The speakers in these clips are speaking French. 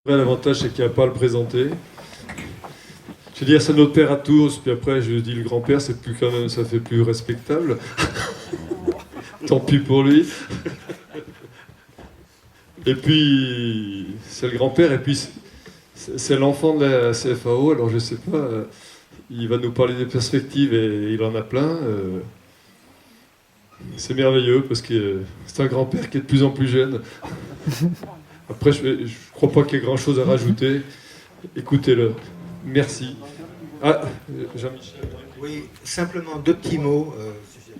L'avantage, c'est qu'il n'y a pas à le présenter. Je vais dire, c'est notre père à tous, puis après, je dis le grand-père, c'est plus quand même, ça fait plus respectable. Tant pis pour lui. Et puis, c'est le grand-père, et puis c'est l'enfant de la CFAO, alors je sais pas, il va nous parler des perspectives, et il en a plein. C'est merveilleux, parce que c'est un grand-père qui est de plus en plus jeune. Après, je ne crois pas qu'il y ait grand-chose à rajouter. Écoutez-le. Merci. Ah, Jean-Michel. Oui, simplement deux petits mots,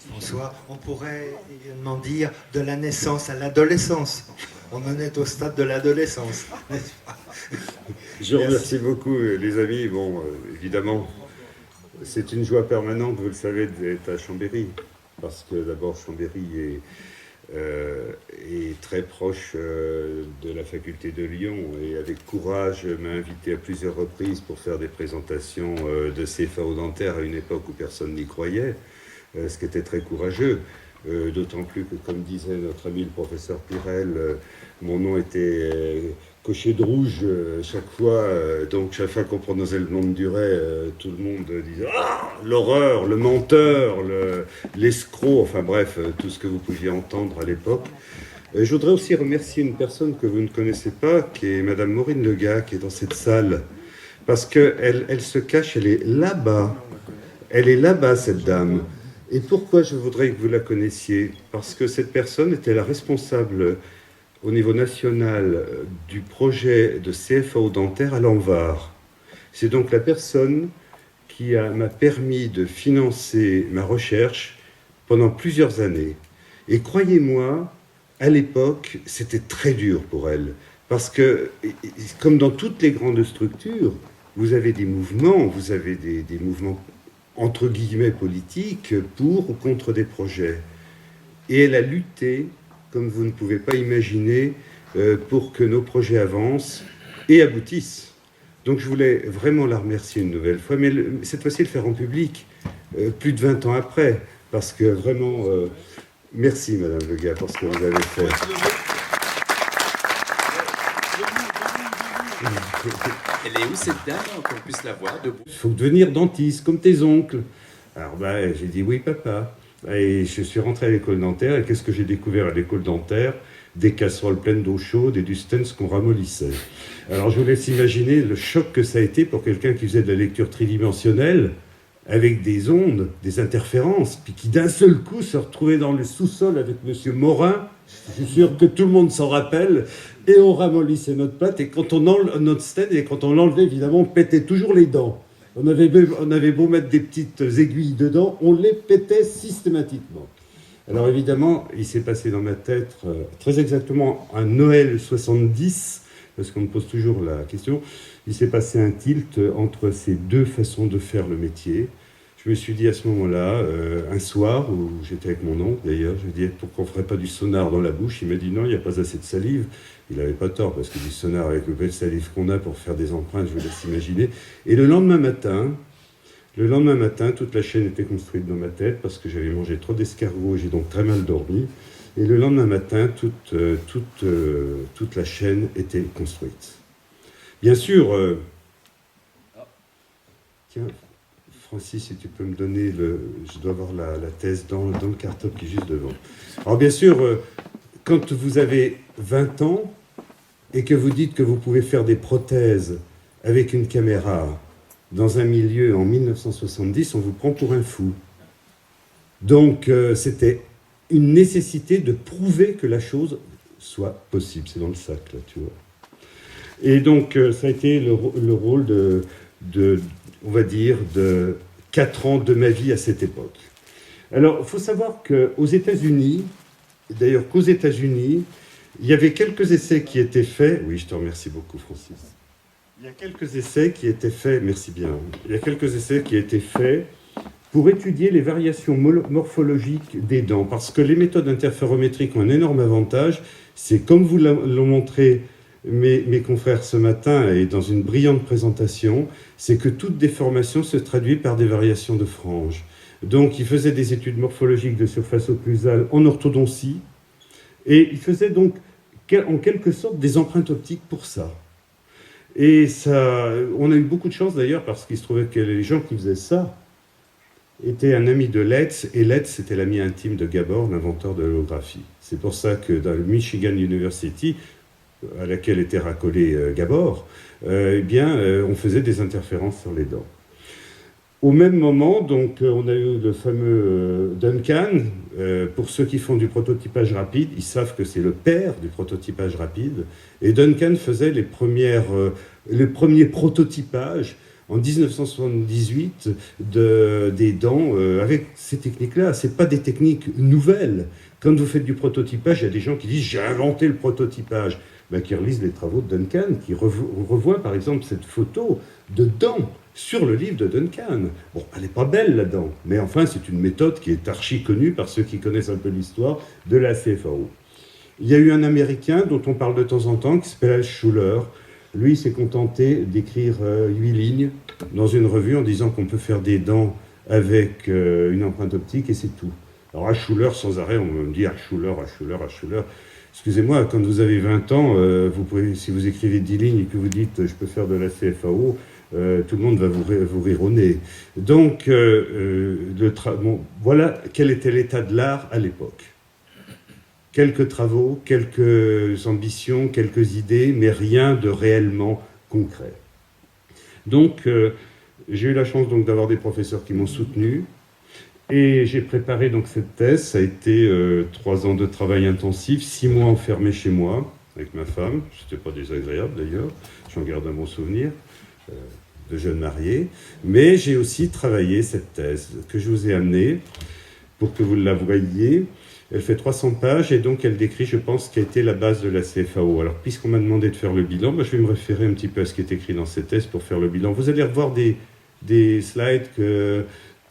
François. On pourrait également dire de la naissance à l'adolescence. On en est au stade de l'adolescence, n'est-ce pas? Je remercie beaucoup les amis. Bon, évidemment, c'est une joie permanente, vous le savez, d'être à Chambéry. Parce que d'abord, Chambéry est très proche de la faculté de Lyon et avec courage m'a invité à plusieurs reprises pour faire des présentations de CFAO dentaire à une époque où personne n'y croyait, ce qui était très courageux. D'autant plus que, comme disait notre ami le professeur Pirel, mon nom était coché de rouge chaque fois. Donc chaque fois qu'on prononçait le nom de Duret, tout le monde disait « Ah, l'horreur, le menteur, l'escroc », enfin bref, tout ce que vous pouviez entendre à l'époque. Je voudrais aussi remercier une personne que vous ne connaissez pas, qui est Madame Maureen Lega, qui est dans cette salle. Parce qu'elle se cache, elle est là-bas. Elle est là-bas, cette dame. Et pourquoi je voudrais que vous la connaissiez? Parce que cette personne était la responsable au niveau national du projet de CFAO dentaire à Lanvar. C'est donc la personne qui m'a permis de financer ma recherche pendant plusieurs années. Et croyez-moi, à l'époque, c'était très dur pour elle. Parce que, comme dans toutes les grandes structures, vous avez des mouvements, vous avez des mouvements entre guillemets politiques pour ou contre des projets. Et elle a lutté, comme vous ne pouvez pas imaginer, pour que nos projets avancent et aboutissent. Donc je voulais vraiment la remercier une nouvelle fois, mais cette fois-ci le faire en public, plus de 20 ans après, parce que vraiment, merci Madame Lega pour ce que vous avez fait. Elle est où cette dame, qu'on puisse la voir debout? Il faut devenir dentiste, comme tes oncles. Alors j'ai dit oui papa. Et je suis rentré à l'école dentaire, et qu'est-ce que j'ai découvert à l'école dentaire? Des casseroles pleines d'eau chaude et du stens qu'on ramollissait. Alors je vous laisse imaginer le choc que ça a été pour quelqu'un qui faisait de la lecture tridimensionnelle, avec des ondes, des interférences, puis qui d'un seul coup se retrouvait dans le sous-sol avec Monsieur Morin. Je suis sûr que tout le monde s'en rappelle. Et on ramollissait notre pâte, et quand on enlevait notre stent, et quand on l'enlevait, évidemment, on pétait toujours les dents. On avait beau mettre des petites aiguilles dedans, on les pétait systématiquement. Alors évidemment, il s'est passé dans ma tête, très exactement un Noël 70, parce qu'on me pose toujours la question, il s'est passé un tilt entre ces deux façons de faire le métier. Je me suis dit à ce moment-là, un soir, où j'étais avec mon oncle d'ailleurs, je lui ai dit pourquoi on ne ferait pas du sonar dans la bouche? Il m'a dit non, il n'y a pas assez de salive. Il n'avait pas tort, parce que du sonar avec le peu de salive qu'on a pour faire des empreintes, je vous laisse imaginer. Et le lendemain matin, toute la chaîne était construite dans ma tête, parce que j'avais mangé trop d'escargots, j'ai donc très mal dormi. Et le lendemain matin, toute la chaîne était construite. Bien sûr, tiens, Francis, si tu peux me donner je dois avoir la thèse dans le carton qui est juste devant. Alors bien sûr, quand vous avez 20 ans et que vous dites que vous pouvez faire des prothèses avec une caméra dans un milieu en 1970, on vous prend pour un fou. Donc c'était une nécessité de prouver que la chose soit possible. C'est dans le sac, là, tu vois. Et donc ça a été le rôle on va dire, de 4 ans de ma vie à cette époque. Alors, il faut savoir qu'aux États-Unis, d'ailleurs qu'aux États-Unis, il y avait quelques essais qui étaient faits. Oui, je te remercie beaucoup, Francis. Il y a quelques essais qui étaient faits, merci bien. Il y a quelques essais qui étaient faits pour étudier les variations morphologiques des dents, parce que les méthodes interférométriques ont un énorme avantage. C'est comme vous l'ont montré mes confrères ce matin et dans une brillante présentation, c'est que toute déformation se traduit par des variations de franges. Donc, il faisait des études morphologiques de surface occlusale en orthodontie, et il faisait donc en quelque sorte des empreintes optiques pour ça. Et ça, on a eu beaucoup de chance d'ailleurs, parce qu'il se trouvait que les gens qui faisaient ça étaient un ami de Letts, et Letts c'était l'ami intime de Gabor, l'inventeur de l'holographie. C'est pour ça que dans le Michigan University, à laquelle était racolé Gabor, on faisait des interférences sur les dents. Au même moment, donc, on a eu le fameux Duncan. Pour ceux qui font du prototypage rapide, ils savent que c'est le père du prototypage rapide. Et Duncan faisait les premiers prototypages en 1978 des dents avec ces techniques-là. Ce n'est pas des techniques nouvelles. Quand vous faites du prototypage, il y a des gens qui disent « j'ai inventé le prototypage ». Qui relisent les travaux de Duncan, qui revoient par exemple cette photo de dents sur le livre de Duncan. Bon, elle n'est pas belle la dent, mais enfin c'est une méthode qui est archi connue par ceux qui connaissent un peu l'histoire de la CFAO. Il y a eu un Américain dont on parle de temps en temps qui s'appelle Schuller. Lui s'est contenté d'écrire 8 lignes dans une revue en disant qu'on peut faire des dents avec une empreinte optique et c'est tout. Alors à Schuller, sans arrêt, on me dit à Schuller. Excusez-moi, quand vous avez 20 ans, vous pouvez, si vous écrivez 10 lignes et que vous dites « je peux faire de la CFAO », tout le monde va vous rire au nez. Donc, voilà quel était l'état de l'art à l'époque. Quelques travaux, quelques ambitions, quelques idées, mais rien de réellement concret. Donc, j'ai eu la chance donc, d'avoir des professeurs qui m'ont soutenu. Et j'ai préparé donc cette thèse, ça a été 3 ans de travail intensif, 6 mois enfermé chez moi, avec ma femme, c'était pas désagréable d'ailleurs, j'en garde un bon souvenir, de jeune marié, mais j'ai aussi travaillé cette thèse que je vous ai amenée pour que vous la voyiez. Elle fait 300 pages et donc elle décrit, je pense, ce qui a été la base de la CFAO. Alors, puisqu'on m'a demandé de faire le bilan, je vais me référer un petit peu à ce qui est écrit dans cette thèse pour faire le bilan. Vous allez revoir des slides que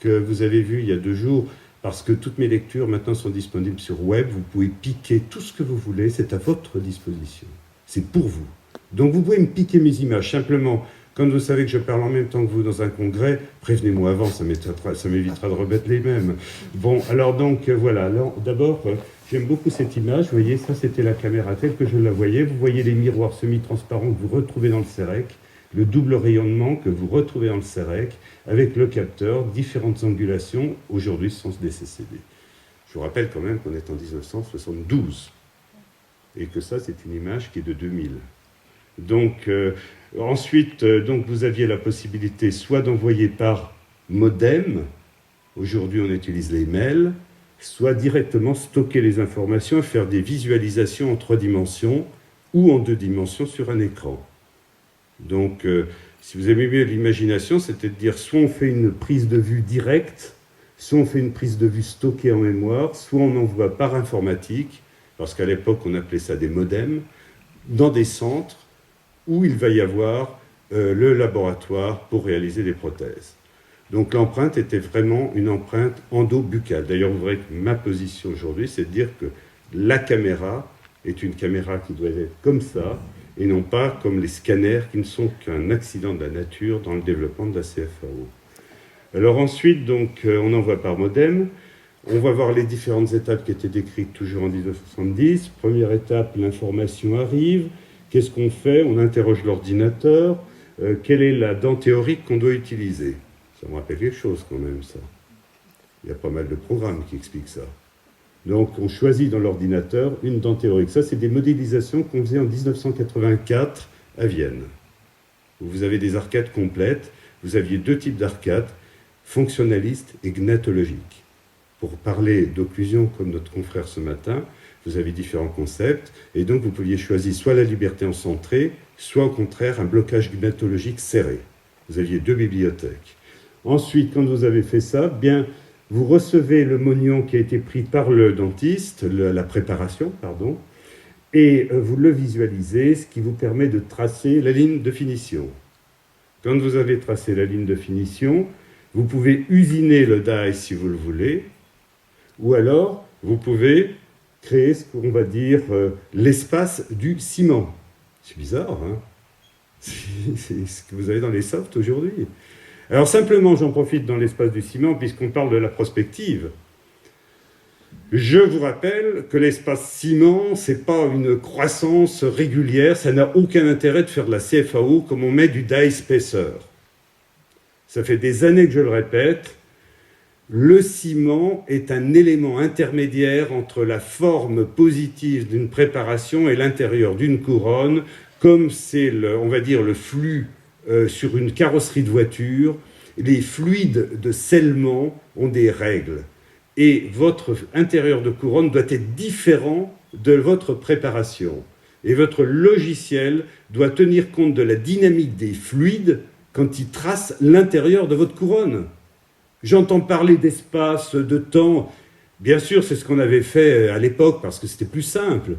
vous avez vu il y a 2 jours, parce que toutes mes lectures maintenant sont disponibles sur web. Vous pouvez piquer tout ce que vous voulez, c'est à votre disposition. C'est pour vous. Donc vous pouvez me piquer mes images. Simplement, quand vous savez que je parle en même temps que vous dans un congrès, prévenez-moi avant, ça m'évitera de remettre les mêmes. Bon, alors donc voilà. D'abord, j'aime beaucoup cette image. Vous voyez, ça c'était la caméra telle que je la voyais. Vous voyez les miroirs semi-transparents que vous retrouvez dans le CEREC, le double rayonnement que vous retrouvez dans le CEREC, avec le capteur, différentes angulations, aujourd'hui sans des CCD. Je vous rappelle quand même qu'on est en 1972, et que ça, c'est une image qui est de 2000. Donc, ensuite, donc, vous aviez la possibilité soit d'envoyer par modem, aujourd'hui on utilise les mails, soit directement stocker les informations et faire des visualisations en 3 dimensions ou en 2 dimensions sur un écran. Donc, si vous aimez bien l'imagination, c'était de dire soit on fait une prise de vue directe, soit on fait une prise de vue stockée en mémoire, soit on envoie par informatique, parce qu'à l'époque on appelait ça des modems, dans des centres où il va y avoir le laboratoire pour réaliser des prothèses. Donc l'empreinte était vraiment une empreinte endo-buccale. D'ailleurs, vous verrez que ma position aujourd'hui, c'est de dire que la caméra est une caméra qui doit être comme ça, et non pas comme les scanners qui ne sont qu'un accident de la nature dans le développement de la CFAO. Alors ensuite, donc, on envoie par modem. On va voir les différentes étapes qui étaient décrites toujours en 1970. Première étape, l'information arrive. Qu'est-ce qu'on fait? On interroge l'ordinateur. Quelle est la dent théorique qu'on doit utiliser? Ça me rappelle quelque chose quand même, ça. Il y a pas mal de programmes qui expliquent ça. Donc, on choisit dans l'ordinateur une dent théorique. Ça, c'est des modélisations qu'on faisait en 1984 à Vienne, où vous avez des arcades complètes. Vous aviez 2 types d'arcades, fonctionnalistes et gnatologiques. Pour parler d'occlusion, comme notre confrère ce matin, vous avez différents concepts, et donc vous pouviez choisir soit la liberté en centré, soit au contraire un blocage gnatologique serré. Vous aviez 2 bibliothèques. Ensuite, quand vous avez fait ça, bien, vous recevez le mognon qui a été pris par le dentiste, la préparation, pardon, et vous le visualisez, ce qui vous permet de tracer la ligne de finition. Quand vous avez tracé la ligne de finition, vous pouvez usiner le die si vous le voulez, ou alors vous pouvez créer ce qu'on va dire l'espace du ciment. C'est bizarre, hein? C'est ce que vous avez dans les softs aujourd'hui. Alors simplement, j'en profite dans l'espace du ciment, puisqu'on parle de la prospective. Je vous rappelle que l'espace ciment, ce n'est pas une croissance régulière, ça n'a aucun intérêt de faire de la CFAO comme on met du die spacer. Ça fait des années que je le répète, le ciment est un élément intermédiaire entre la forme positive d'une préparation et l'intérieur d'une couronne, comme c'est, on va dire, le flux sur une carrosserie de voiture. Les fluides de scellement ont des règles. Et votre intérieur de couronne doit être différent de votre préparation. Et votre logiciel doit tenir compte de la dynamique des fluides quand il trace l'intérieur de votre couronne. J'entends parler d'espace, de temps. Bien sûr, c'est ce qu'on avait fait à l'époque parce que c'était plus simple.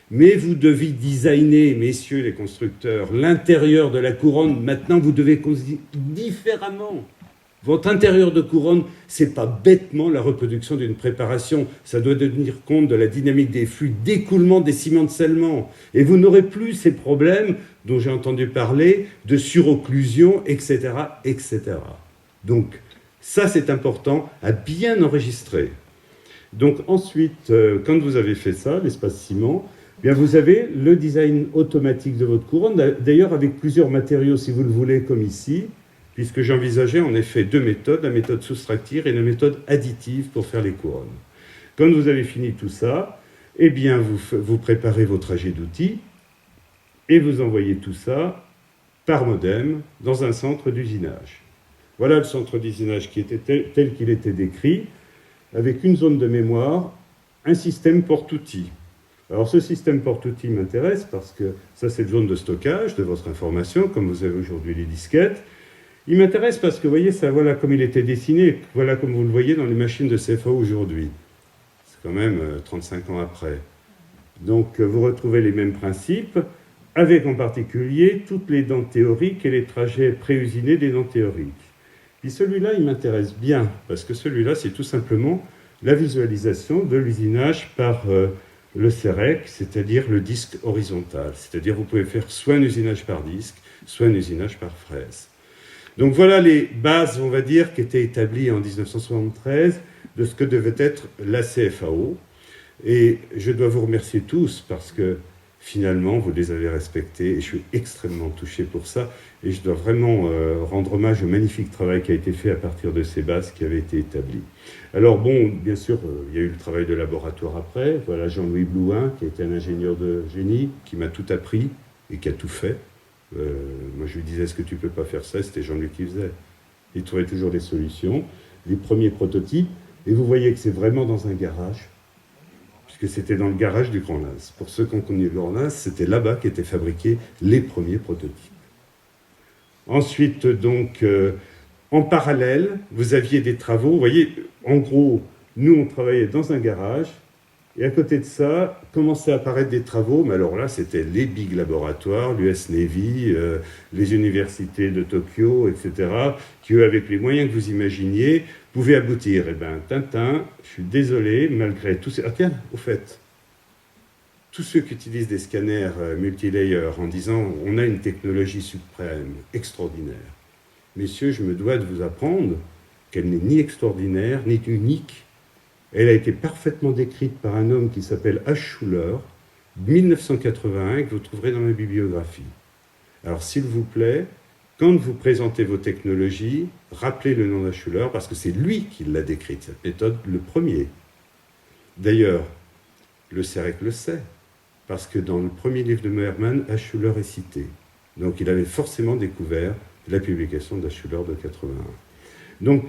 Mais vous devez designer, messieurs les constructeurs, l'intérieur de la couronne. Maintenant, vous devez considérer différemment. Votre intérieur de couronne, ce n'est pas bêtement la reproduction d'une préparation. Ça doit tenir compte de la dynamique des flux d'écoulement des ciments de scellement. Et vous n'aurez plus ces problèmes dont j'ai entendu parler, de surocclusion, etc., etc. Donc, ça, c'est important à bien enregistrer. Donc, ensuite, quand vous avez fait ça, l'espace ciment, bien, vous avez le design automatique de votre couronne, d'ailleurs avec plusieurs matériaux, si vous le voulez, comme ici, puisque j'envisageais en effet deux méthodes, la méthode soustractive et la méthode additive pour faire les couronnes. Quand vous avez fini tout ça, eh bien, vous préparez vos trajets d'outils et vous envoyez tout ça par modem dans un centre d'usinage. Voilà le centre d'usinage qui était tel qu'il était décrit, avec une zone de mémoire, un système porte-outils. Alors ce système porte-outils m'intéresse parce que ça c'est une zone de stockage de votre information, comme vous avez aujourd'hui les disquettes. Il m'intéresse parce que, vous voyez, ça, voilà comme il était dessiné, voilà comme vous le voyez dans les machines de CFAO aujourd'hui. C'est quand même 35 ans après. Donc, vous retrouvez les mêmes principes, avec en particulier toutes les dents théoriques et les trajets préusinés des dents théoriques. Puis celui-là, il m'intéresse bien, parce que celui-là, c'est tout simplement la visualisation de l'usinage par le CEREC, c'est-à-dire le disque horizontal. C'est-à-dire, vous pouvez faire soit un usinage par disque, soit un usinage par fraise. Donc voilà les bases, on va dire, qui étaient établies en 1973 de ce que devait être la CFAO. Et je dois vous remercier tous parce que finalement, vous les avez respectés et je suis extrêmement touché pour ça. Et je dois vraiment rendre hommage au magnifique travail qui a été fait à partir de ces bases qui avaient été établies. Alors bon, bien sûr, il y a eu le travail de laboratoire après. Voilà Jean-Louis Blouin, qui a été un ingénieur de génie, qui m'a tout appris et qui a tout fait. Moi, je lui disais, est-ce que tu ne peux pas faire ça? C'était Jean-Louis qui faisait. Il trouvait toujours des solutions. Les premiers prototypes, et vous voyez que c'est vraiment dans un garage, puisque c'était dans le garage du Grand Lens. Pour ceux qui ont connu le Grand Lens, c'était là-bas qu'étaient fabriqués les premiers prototypes. Ensuite, donc, en parallèle, vous aviez des travaux. Vous voyez, en gros, nous, on travaillait dans un garage, et à côté de ça, commençaient à apparaître des travaux, mais alors là, c'était les big laboratoires, l'US Navy, les universités de Tokyo, etc., qui, eux, avec les moyens que vous imaginiez, pouvaient aboutir. Eh bien, Tintin, je suis désolé, malgré tout ces... Ah tiens, au fait, tous ceux qui utilisent des scanners multilayer en disant « on a une technologie suprême, extraordinaire », messieurs, je me dois de vous apprendre qu'elle n'est ni extraordinaire, ni unique. Elle a été parfaitement décrite par un homme qui s'appelle H. Schuller, 1981, que vous trouverez dans ma bibliographie. Alors, s'il vous plaît, quand vous présentez vos technologies, rappelez le nom d'H. Schuller, parce que c'est lui qui l'a décrite, cette méthode, le premier. D'ailleurs, le CEREC le sait, parce que dans le premier livre de Meyerman, H. Schuller est cité. Donc, il avait forcément découvert la publication d'H. Schuller de 81. Donc,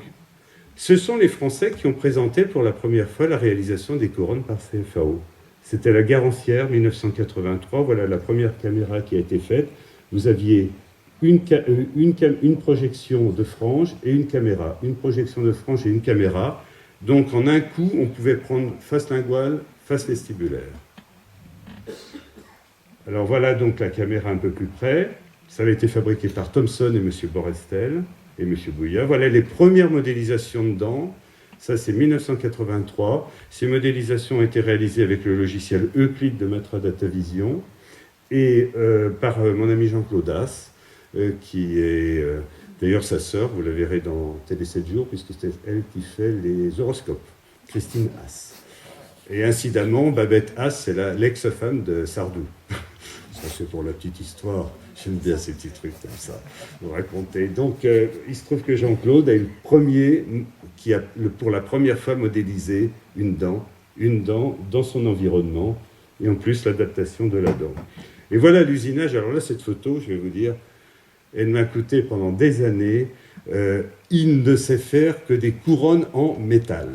ce sont les Français qui ont présenté pour la première fois la réalisation des couronnes par CFAO. C'était la Garancière 1983, voilà la première caméra qui a été faite. Vous aviez une projection de frange et une caméra. Une projection de frange et une caméra. Donc en un coup, on pouvait prendre face linguale, face vestibulaire. Alors voilà donc la caméra un peu plus près. Ça avait été fabriqué par Thomson et M. Borestel. Et M. Bouillat. Voilà les premières modélisations de dents. Ça, c'est 1983. Ces modélisations ont été réalisées avec le logiciel Euclid de Matra Data Vision et par mon ami Jean-Claude As, qui est d'ailleurs sa sœur, vous la verrez dans Télé 7 jours, puisque c'est elle qui fait les horoscopes, Christine As. Et incidemment, Babette Haas, c'est l'ex-femme de Sardou. Ça, c'est pour la petite histoire. J'aime bien ces petits trucs comme ça, vous raconter. Donc, il se trouve que Jean-Claude est le premier qui a, pour la première fois, modélisé une dent dans son environnement, et en plus l'adaptation de la dent. Et voilà l'usinage. Alors là, cette photo, je vais vous dire, elle m'a coûté pendant des années. Il ne sait faire que des couronnes en métal.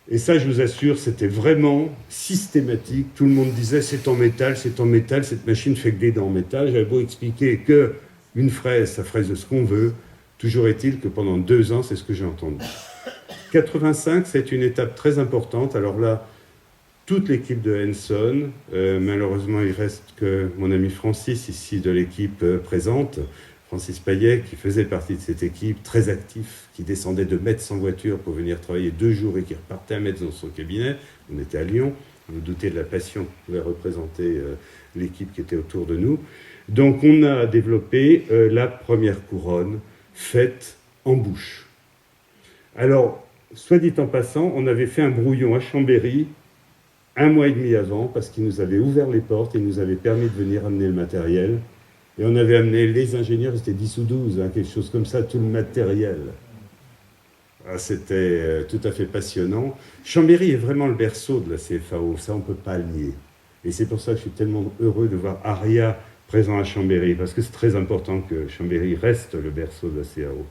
Et ça, je vous assure, c'était vraiment systématique. Tout le monde disait, c'est en métal, cette machine fait que des dents en métal. J'avais beau expliquer qu'une fraise, ça fraise ce qu'on veut. Toujours est-il que pendant 2 ans, c'est ce que j'ai entendu. 85, c'est une étape très importante. Alors là, toute l'équipe de Henson, malheureusement, il reste que mon ami Francis, ici, de l'équipe présente, Francis Payet, qui faisait partie de cette équipe, très actif, qui descendait de Metz en voiture pour venir travailler 2 jours et qui repartait à Metz dans son cabinet. On était à Lyon, vous vous doutez de la passion que pouvait représenter l'équipe qui était autour de nous. Donc on a développé la première couronne faite en bouche. Alors, soit dit en passant, on avait fait un brouillon à Chambéry 1 mois et demi avant, parce qu'ils nous avaient ouvert les portes et nous avaient permis de venir amener le matériel. Et on avait amené les ingénieurs, c'était 10 ou 12, quelque chose comme ça, tout le matériel. Ah, c'était tout à fait passionnant. Chambéry est vraiment le berceau de la CFAO, ça on ne peut pas le nier. Et c'est pour ça que je suis tellement heureux de voir Aria présent à Chambéry, parce que c'est très important que Chambéry reste le berceau de la CAO.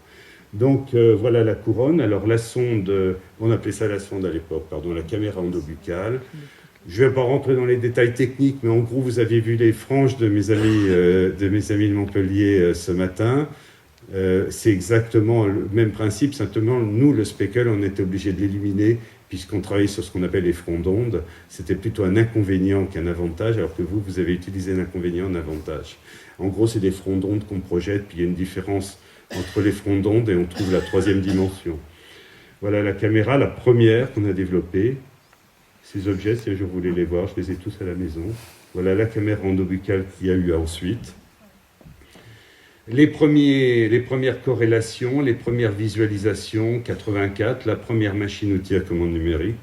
Donc voilà la couronne. Alors la sonde, on appelait ça la sonde à l'époque, pardon, la caméra endobuccale. Je ne vais pas rentrer dans les détails techniques, mais en gros, vous avez vu les franges de mes amis de Montpellier ce matin. C'est exactement le même principe, simplement, nous, le speckle, on était obligé de l'éliminer, puisqu'on travaillait sur ce qu'on appelle les fronts d'onde. C'était plutôt un inconvénient qu'un avantage, alors que vous avez utilisé l'inconvénient en avantage. En gros, c'est des fronts d'onde qu'on projette, puis il y a une différence entre les fronts d'onde et on trouve la 3e dimension. Voilà la caméra, la première qu'on a développée. Ces objets, si un jour vous voulez les voir, je les ai tous à la maison. Voilà la caméra endobuccale qu'il y a eu ensuite. Les premières corrélations, les premières visualisations, 84, la première machine-outil à commande numérique,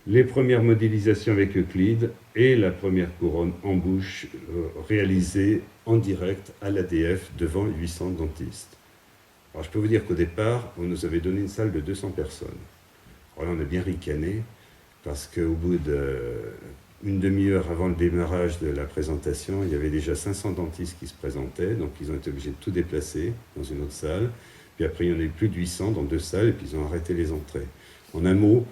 les premières modélisations avec Euclide et la première couronne en bouche réalisée en direct à l'ADF devant 800 dentistes. Alors je peux vous dire qu'au départ, on nous avait donné une salle de 200 personnes. Alors là, on a bien ricané, parce qu'au bout d'une demi-heure avant le démarrage de la présentation, il y avait déjà 500 dentistes qui se présentaient, donc ils ont été obligés de tout déplacer dans une autre salle. Puis après, il y en a eu plus de 800 dans 2 salles, et puis ils ont arrêté les entrées. En un mot,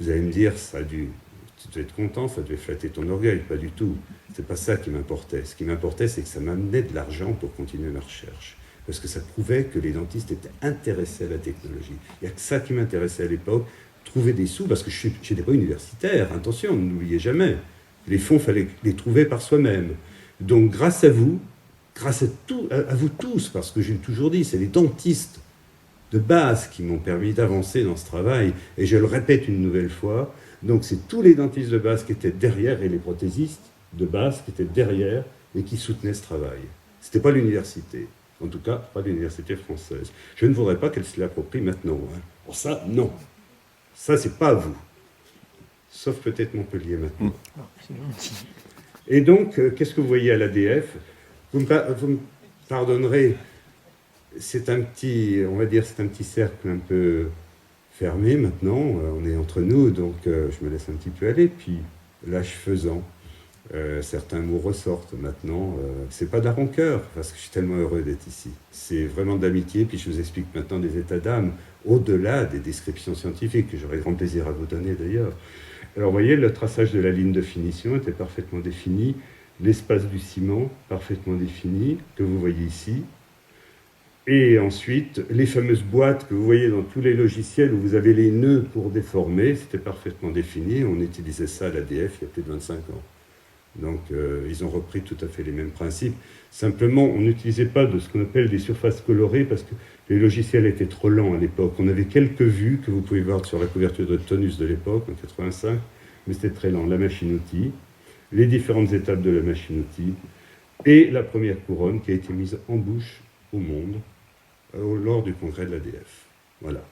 vous allez me dire, tu devais être content, ça devait flatter ton orgueil. Pas du tout. C'est pas ça qui m'importait. Ce qui m'importait, c'est que ça m'amenait de l'argent pour continuer ma recherche. Parce que ça prouvait que les dentistes étaient intéressés à la technologie. Il n'y a que ça qui m'intéressait à l'époque. Trouver des sous, parce que je n'étais pas universitaire, attention, n'oubliez jamais. Les fonds, il fallait les trouver par soi-même. Donc grâce à vous, grâce à vous tous, parce que j'ai toujours dit, c'est les dentistes de base qui m'ont permis d'avancer dans ce travail, et je le répète une nouvelle fois, donc c'est tous les dentistes de base qui étaient derrière, et les prothésistes de base qui étaient derrière, et qui soutenaient ce travail. Ce n'était pas l'université, en tout cas pas l'université française. Je ne voudrais pas qu'elle se l'approprie maintenant. Hein. Pour ça, non. Ça, c'est pas à vous. Sauf peut-être Montpellier maintenant. Et donc, qu'est-ce que vous voyez à l'ADF ? Vous me pardonnerez, c'est un petit, on va dire, c'est un petit cercle un peu fermé maintenant. On est entre nous, donc je me laisse un petit peu aller. Puis, l'âge faisant, certains mots ressortent maintenant. C'est pas de la rancœur, parce que je suis tellement heureux d'être ici. C'est vraiment d'amitié, puis je vous explique maintenant des états d'âme, au-delà des descriptions scientifiques, que j'aurai grand plaisir à vous donner d'ailleurs. Alors vous voyez, le traçage de la ligne de finition était parfaitement défini, l'espace du ciment parfaitement défini, que vous voyez ici. Et ensuite, les fameuses boîtes que vous voyez dans tous les logiciels où vous avez les nœuds pour déformer, c'était parfaitement défini. On utilisait ça à l'ADF il y a plus de 25 ans. Donc, ils ont repris tout à fait les mêmes principes. Simplement, on n'utilisait pas de ce qu'on appelle des surfaces colorées parce que les logiciels étaient trop lents à l'époque. On avait quelques vues que vous pouvez voir sur la couverture de Tonus de l'époque, en 85, mais c'était très lent. La machine-outil, les différentes étapes de la machine-outil et la première couronne qui a été mise en bouche au monde lors du congrès de l'ADF. Voilà.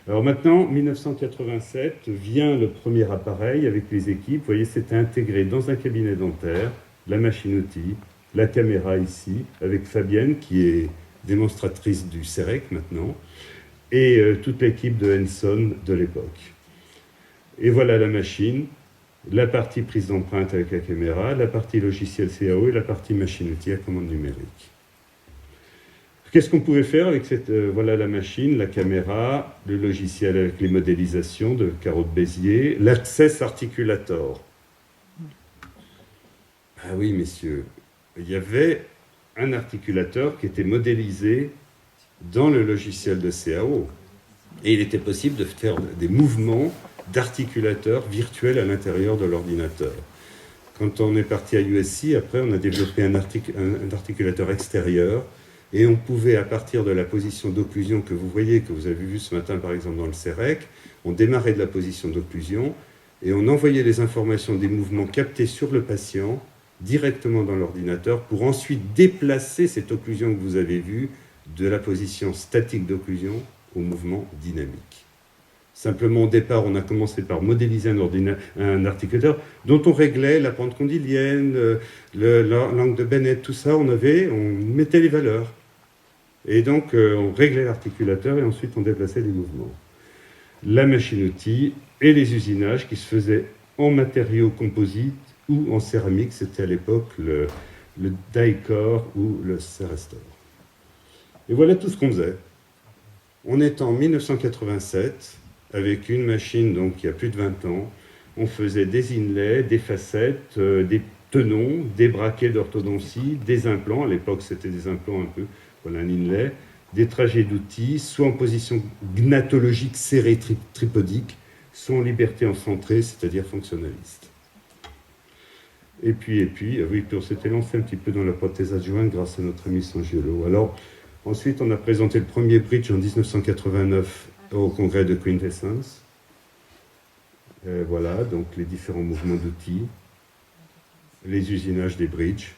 Alors maintenant, 1987, vient le premier appareil avec les équipes. Vous voyez, c'était intégré dans un cabinet dentaire, la machine-outil, la caméra ici, avec Fabienne, qui est démonstratrice du CEREC maintenant, et toute l'équipe de Henson de l'époque. Et voilà la machine, la partie prise d'empreinte avec la caméra, la partie logiciel CAO et la partie machine-outil à commande numérique. Qu'est-ce qu'on pouvait faire avec cette... voilà la machine, la caméra, le logiciel avec les modélisations de carreaux de Bézier, l'Access Articulator. Ah oui, messieurs, il y avait un articulateur qui était modélisé dans le logiciel de CAO. Et il était possible de faire des mouvements d'articulateur virtuel à l'intérieur de l'ordinateur. Quand on est parti à USC, après, on a développé un articulateur extérieur. Et on pouvait, à partir de la position d'occlusion que vous voyez, que vous avez vu ce matin par exemple dans le CEREC, on démarrait de la position d'occlusion et on envoyait les informations des mouvements captés sur le patient directement dans l'ordinateur pour ensuite déplacer cette occlusion que vous avez vue de la position statique d'occlusion au mouvement dynamique. Simplement, au départ, on a commencé par modéliser un articulateur dont on réglait la pente condylienne, l'angle de Bennett, tout ça, on mettait les valeurs. Et donc, on réglait l'articulateur et ensuite on déplaçait les mouvements. La machine-outil et les usinages qui se faisaient en matériaux composites ou en céramique, c'était à l'époque le Dicor ou le Cerestor. Et voilà tout ce qu'on faisait. On est en 1987, avec une machine donc, qui a plus de 20 ans. On faisait des inlays, des facettes, des tenons, des braquets d'orthodontie, des implants. À l'époque, c'était des implants un peu... Voilà un inlay, des trajets d'outils, soit en position gnatologique serrée tripodique, soit en liberté en centrée, c'est-à-dire fonctionnaliste. Et puis, oui, on s'était lancé un petit peu dans la prothèse adjointe grâce à notre ami Sangiolo. Alors, ensuite, on a présenté le premier bridge en 1989 au congrès de Quintessence. Voilà, donc les différents mouvements d'outils, les usinages des bridges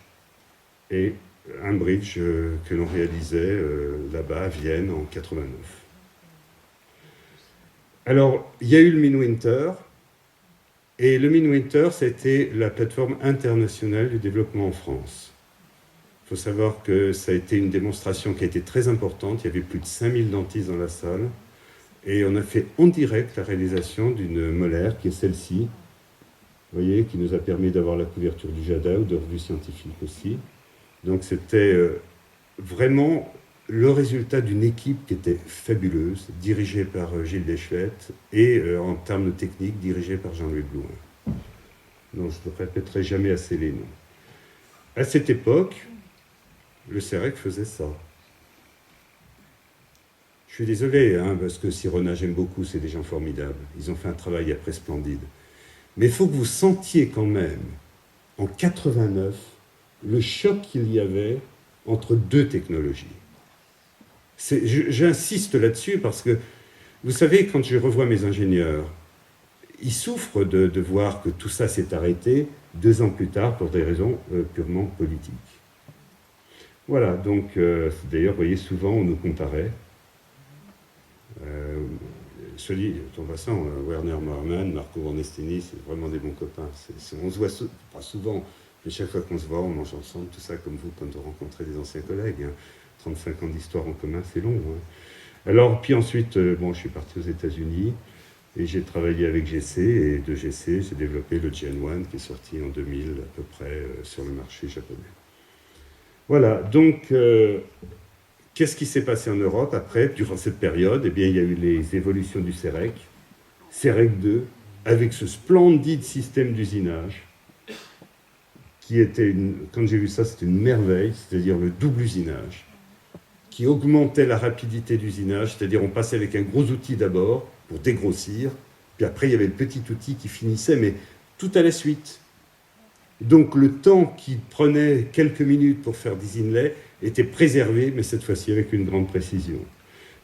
et un bridge que l'on réalisait là-bas à Vienne en 89. Alors, il y a eu le Minwinter, et le Minwinter, c'était la plateforme internationale du développement en France. Il faut savoir que ça a été une démonstration qui a été très importante, il y avait plus de 5000 dentistes dans la salle, et on a fait en direct la réalisation d'une molaire qui est celle-ci, vous voyez, qui nous a permis d'avoir la couverture du JADA ou de revues scientifiques aussi. Donc c'était vraiment le résultat d'une équipe qui était fabuleuse, dirigée par Gilles Deschlette et en termes techniques, dirigée par Jean-Louis Blouin. Donc je ne répéterai jamais assez les noms. À cette époque, le CEREC faisait ça. Je suis désolé, parce que Sirona, j'aime beaucoup, c'est des gens formidables. Ils ont fait un travail après splendide. Mais il faut que vous sentiez quand même, en 89, le choc qu'il y avait entre deux technologies. J'insiste là-dessus parce que, vous savez, quand je revois mes ingénieurs, ils souffrent de voir que tout ça s'est arrêté 2 ans plus tard pour des raisons purement politiques. Voilà, donc, d'ailleurs, vous voyez, souvent on nous comparait. En passant, Werner Marman, Marco Bornestini, c'est vraiment des bons copains. On se voit pas souvent, mais chaque fois qu'on se voit, on mange ensemble, tout ça, comme vous, quand vous rencontrez des anciens collègues. 35 ans d'histoire en commun, c'est long. Alors, puis ensuite, je suis parti aux États-Unis et j'ai travaillé avec GC, et de GC, j'ai développé le Gen 1 qui est sorti en 2000 à peu près sur le marché japonais. Voilà, donc, qu'est-ce qui s'est passé en Europe après, durant cette période? Eh bien, il y a eu les évolutions du CEREC, CEREC 2, avec ce splendide système d'usinage, qui était, quand j'ai vu ça, c'était une merveille, c'est-à-dire le double usinage, qui augmentait la rapidité d'usinage, c'est-à-dire on passait avec un gros outil d'abord, pour dégrossir, puis après il y avait le petit outil qui finissait, mais tout à la suite. Donc le temps qui prenait quelques minutes pour faire des inlays était préservé, mais cette fois-ci avec une grande précision.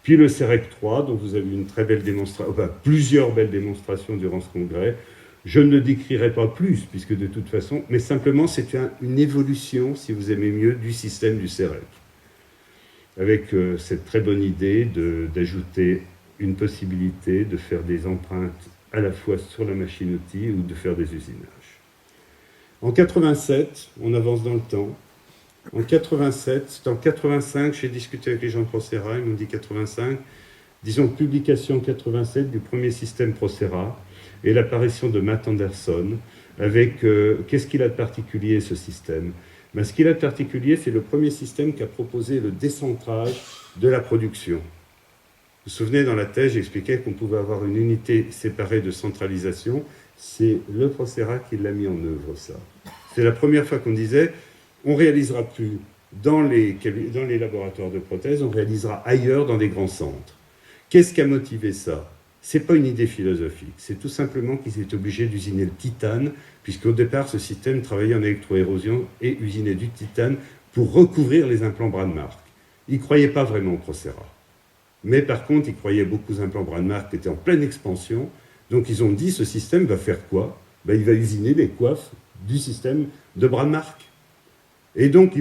Puis le CEREC 3, dont vous avez eu une très belle démonstration, plusieurs belles démonstrations durant ce congrès. Je ne le décrirai pas plus, puisque de toute façon, mais simplement c'est une évolution, si vous aimez mieux, du système du CEREC. Avec cette très bonne idée d'ajouter une possibilité de faire des empreintes à la fois sur la machine-outil ou de faire des usinages. En 87, on avance dans le temps. En 87, c'est en 85, j'ai discuté avec les gens de Procera, ils m'ont dit 85, disons publication 87 du premier système Procera et l'apparition de Matt Anderson avec qu'est-ce qu'il a de particulier ce système? Ben, ce qu'il a de particulier, c'est le premier système qui a proposé le décentrage de la production. Vous vous souvenez, dans la thèse, j'expliquais qu'on pouvait avoir une unité séparée de centralisation. C'est le Procera qui l'a mis en œuvre, ça. C'est la première fois qu'on disait, on ne réalisera plus dans les laboratoires de prothèses, on réalisera ailleurs dans des grands centres. Qu'est-ce qui a motivé ça? Ce n'est pas une idée philosophique, c'est tout simplement qu'ils étaient obligés d'usiner le titane, puisqu'au départ, ce système travaillait en électroérosion et usinait du titane pour recouvrir les implants Bradmark. Ils ne croyaient pas vraiment au Procera. Mais par contre, ils croyaient beaucoup aux implants Bradmark qui étaient en pleine expansion. Donc ils ont dit, ce système va faire quoi? Ben, il va usiner les coiffes du système de Bradmark. Et donc,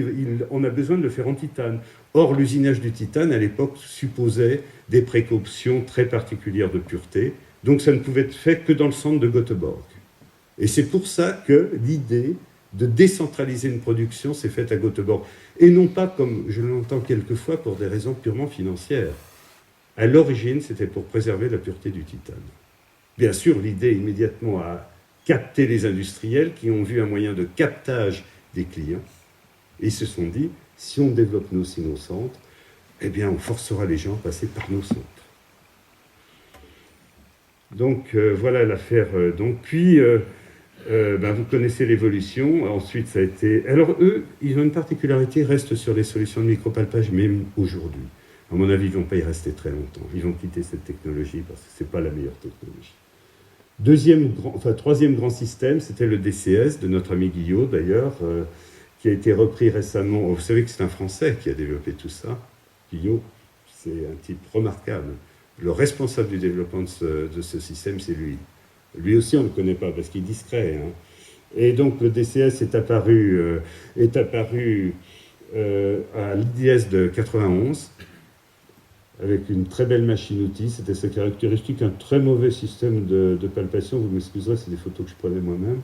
on a besoin de le faire en titane. Or, l'usinage du titane, à l'époque, supposait des précautions très particulières de pureté. Donc, ça ne pouvait être fait que dans le centre de Göteborg. Et c'est pour ça que l'idée de décentraliser une production s'est faite à Göteborg. Et non pas, comme je l'entends quelquefois, pour des raisons purement financières. À l'origine, c'était pour préserver la pureté du titane. Bien sûr, l'idée immédiatement a capté les industriels qui ont vu un moyen de captage des clients. Et ils se sont dit, si on développe nous aussi nos centres, eh bien, on forcera les gens à passer par nos centres. Donc, voilà l'affaire. Puis, vous connaissez l'évolution. Ensuite, ça a été... Alors, eux, ils ont une particularité, ils restent sur les solutions de micropalpage, même aujourd'hui. À mon avis, ils ne vont pas y rester très longtemps. Ils vont quitter cette technologie parce que ce n'est pas la meilleure technologie. Troisième grand système, c'était le DCS de notre ami Guillot, d'ailleurs, qui a été repris récemment. Vous savez que c'est un Français qui a développé tout ça. Guillot, c'est un type remarquable. Le responsable du développement de ce système, c'est lui. Lui aussi, on ne le connaît pas parce qu'il est discret. Hein. Et donc, le DCS est apparu à l'IDS de 91 avec une très belle machine-outil. C'était sa caractéristique, un très mauvais système de palpation. Vous m'excuserez, c'est des photos que je prenais moi-même.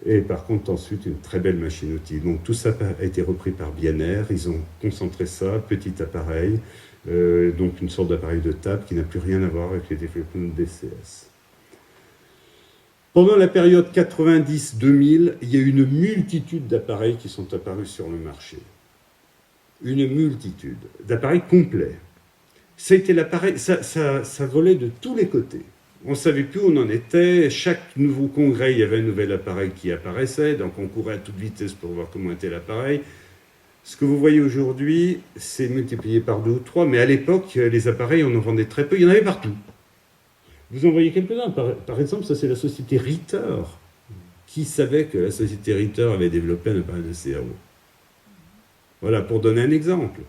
Et par contre, ensuite, une très belle machine-outil. Donc, tout ça a été repris par Biener. Ils ont concentré ça, petit appareil, donc une sorte d'appareil de table qui n'a plus rien à voir avec les développements de DCS. Pendant la période 90-2000, il y a eu une multitude d'appareils qui sont apparus sur le marché. Une multitude d'appareils complets. Ça volait de tous les côtés. On ne savait plus où on en était. Chaque nouveau congrès, il y avait un nouvel appareil qui apparaissait. Donc on courait à toute vitesse pour voir comment était l'appareil. Ce que vous voyez aujourd'hui, c'est multiplié par 2 ou 3. Mais à l'époque, les appareils, on en vendait très peu. Il y en avait partout. Vous en voyez quelques-uns. Par exemple, ça c'est la société Ritter. Qui savait que la société Ritter avait développé un appareil de CAO? Voilà, pour donner un exemple.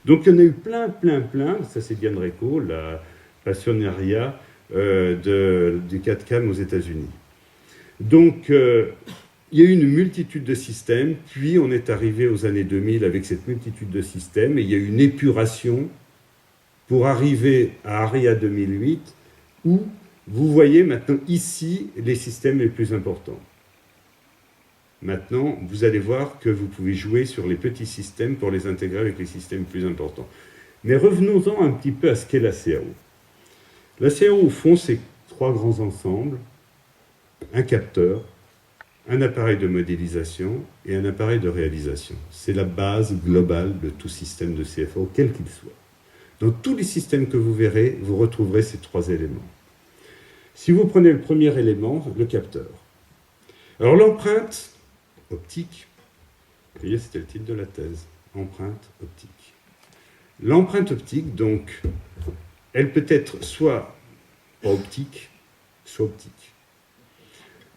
Donc il y en a eu plein. Ça c'est Diane Reco, la passionnariat du 4CAM aux États-Unis. Donc, il y a eu une multitude de systèmes, puis on est arrivé aux années 2000 avec cette multitude de systèmes, et il y a eu une épuration pour arriver à ARIA 2008, où vous voyez maintenant ici les systèmes les plus importants. Maintenant, vous allez voir que vous pouvez jouer sur les petits systèmes pour les intégrer avec les systèmes plus importants. Mais revenons-en un petit peu à ce qu'est la CAO. La CAO, au fond, c'est 3 grands ensembles, un capteur, un appareil de modélisation et un appareil de réalisation. C'est la base globale de tout système de CFO, quel qu'il soit. Dans tous les systèmes que vous verrez, vous retrouverez ces 3 éléments. Si vous prenez le premier élément, le capteur. Alors l'empreinte optique, vous voyez, c'était le titre de la thèse, empreinte optique. L'empreinte optique, donc, elle peut être soit optique, soit optique.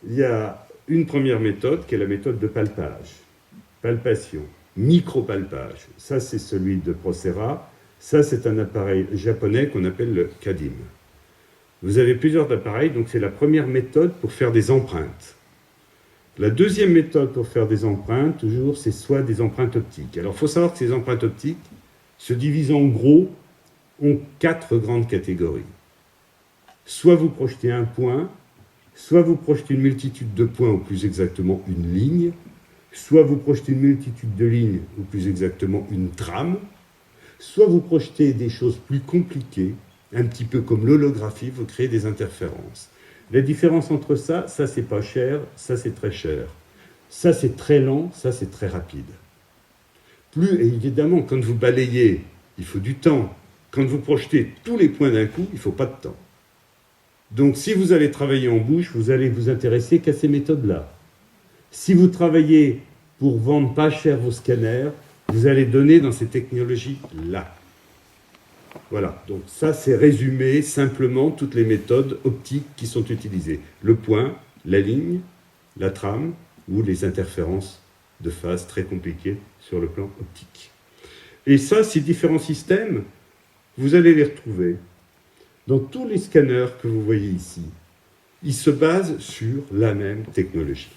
Il y a une première méthode qui est la méthode de palpage, palpation, micropalpage. Ça, c'est celui de Procera. Ça, c'est un appareil japonais qu'on appelle le CADIM. Vous avez plusieurs appareils, donc c'est la première méthode pour faire des empreintes. La deuxième méthode pour faire des empreintes, toujours, c'est soit des empreintes optiques. Alors, il faut savoir que ces empreintes optiques se divisent en gros en 4 grandes catégories. Soit vous projetez un point, soit vous projetez une multitude de points, ou plus exactement une ligne, soit vous projetez une multitude de lignes, ou plus exactement une trame, soit vous projetez des choses plus compliquées, un petit peu comme l'holographie, vous créez des interférences. La différence entre ça c'est pas cher, ça c'est très cher. Ça c'est très lent, ça c'est très rapide. Plus évidemment, quand vous balayez, il faut du temps. Quand vous projetez tous les points d'un coup, il ne faut pas de temps. Donc si vous allez travailler en bouche, vous allez vous intéresser qu'à ces méthodes-là. Si vous travaillez pour vendre pas cher vos scanners, vous allez donner dans ces technologies-là. Voilà, donc ça c'est résumé simplement toutes les méthodes optiques qui sont utilisées. Le point, la ligne, la trame ou les interférences de phase très compliquées sur le plan optique. Et ça, ces différents systèmes, vous allez les retrouver dans tous les scanners que vous voyez ici. Ils se basent sur la même technologie.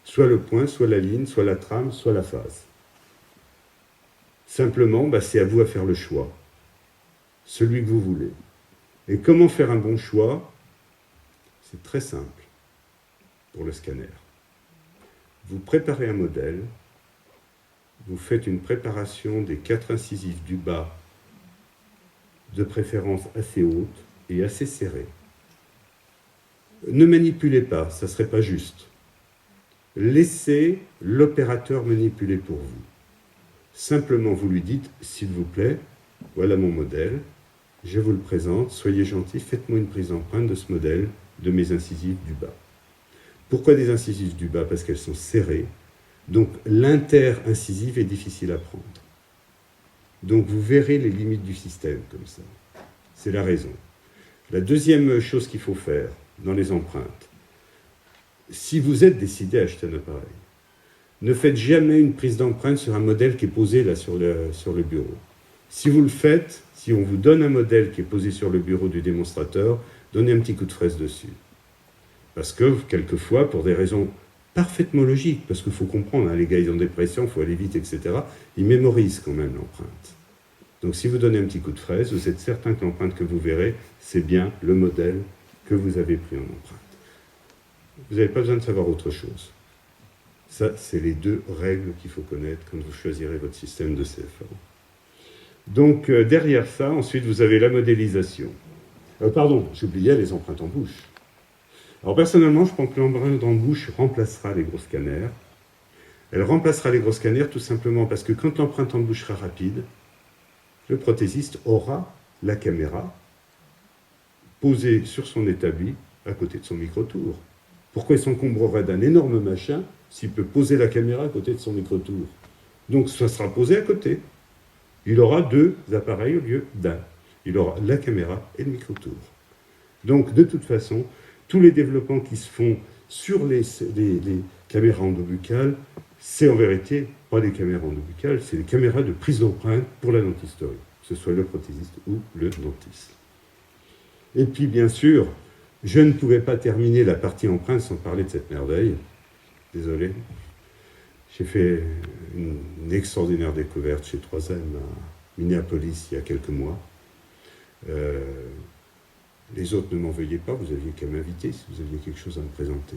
Soit le point, soit la ligne, soit la trame, soit la phase. Simplement, c'est à vous à faire le choix. Celui que vous voulez. Et comment faire un bon choix? C'est très simple pour le scanner. Vous préparez un modèle, vous faites une préparation des 4 incisives du bas, de préférence assez haute et assez serrée. Ne manipulez pas, ça ne serait pas juste. Laissez l'opérateur manipuler pour vous. Simplement, vous lui dites, s'il vous plaît, voilà mon modèle, je vous le présente, soyez gentil, faites-moi une prise d'empreinte de ce modèle, de mes incisives du bas. Pourquoi des incisives du bas? Parce qu'elles sont serrées, donc l'inter-incisive est difficile à prendre. Donc vous verrez les limites du système comme ça. C'est la raison. La deuxième chose qu'il faut faire dans les empreintes, si vous êtes décidé à acheter un appareil, ne faites jamais une prise d'empreinte sur un modèle qui est posé là sur le bureau. Si vous le faites, si on vous donne un modèle qui est posé sur le bureau du démonstrateur, donnez un petit coup de fraise dessus. Parce que, quelquefois, pour des raisons parfaitement logiques, parce qu'il faut comprendre, les gars, ils ont des pressions, il faut aller vite, etc., ils mémorisent quand même l'empreinte. Donc, si vous donnez un petit coup de fraise, vous êtes certain que l'empreinte que vous verrez, c'est bien le modèle que vous avez pris en empreinte. Vous n'avez pas besoin de savoir autre chose. Ça, c'est les 2 règles qu'il faut connaître quand vous choisirez votre système de CFA. Donc, derrière ça, ensuite, vous avez la modélisation. Pardon, j'oubliais les empreintes en bouche. Alors, personnellement, je pense que l'empreinte en bouche remplacera les gros scanners. Elle remplacera les gros scanners tout simplement parce que quand l'empreinte en bouche sera rapide, le prothésiste aura la caméra posée sur son établi à côté de son micro-tour. Pourquoi il s'encombrerait d'un énorme machin s'il peut poser la caméra à côté de son micro-tour? Donc, ça sera posé à côté. Il aura 2 appareils au lieu d'un. Il aura la caméra et le micro-tour. Donc, de toute façon, tous les développements qui se font sur les caméras endobuccales, c'est en vérité pas des caméras endobuccales, c'est des caméras de prise d'empreinte pour la dentisterie, que ce soit le prothésiste ou le dentiste. Et puis, bien sûr, je ne pouvais pas terminer la partie empreinte sans parler de cette merveille. Désolé. J'ai fait une extraordinaire découverte chez 3M à Minneapolis il y a quelques mois. Les autres ne m'en veuillez pas, vous aviez qu'à m'inviter si vous aviez quelque chose à me présenter.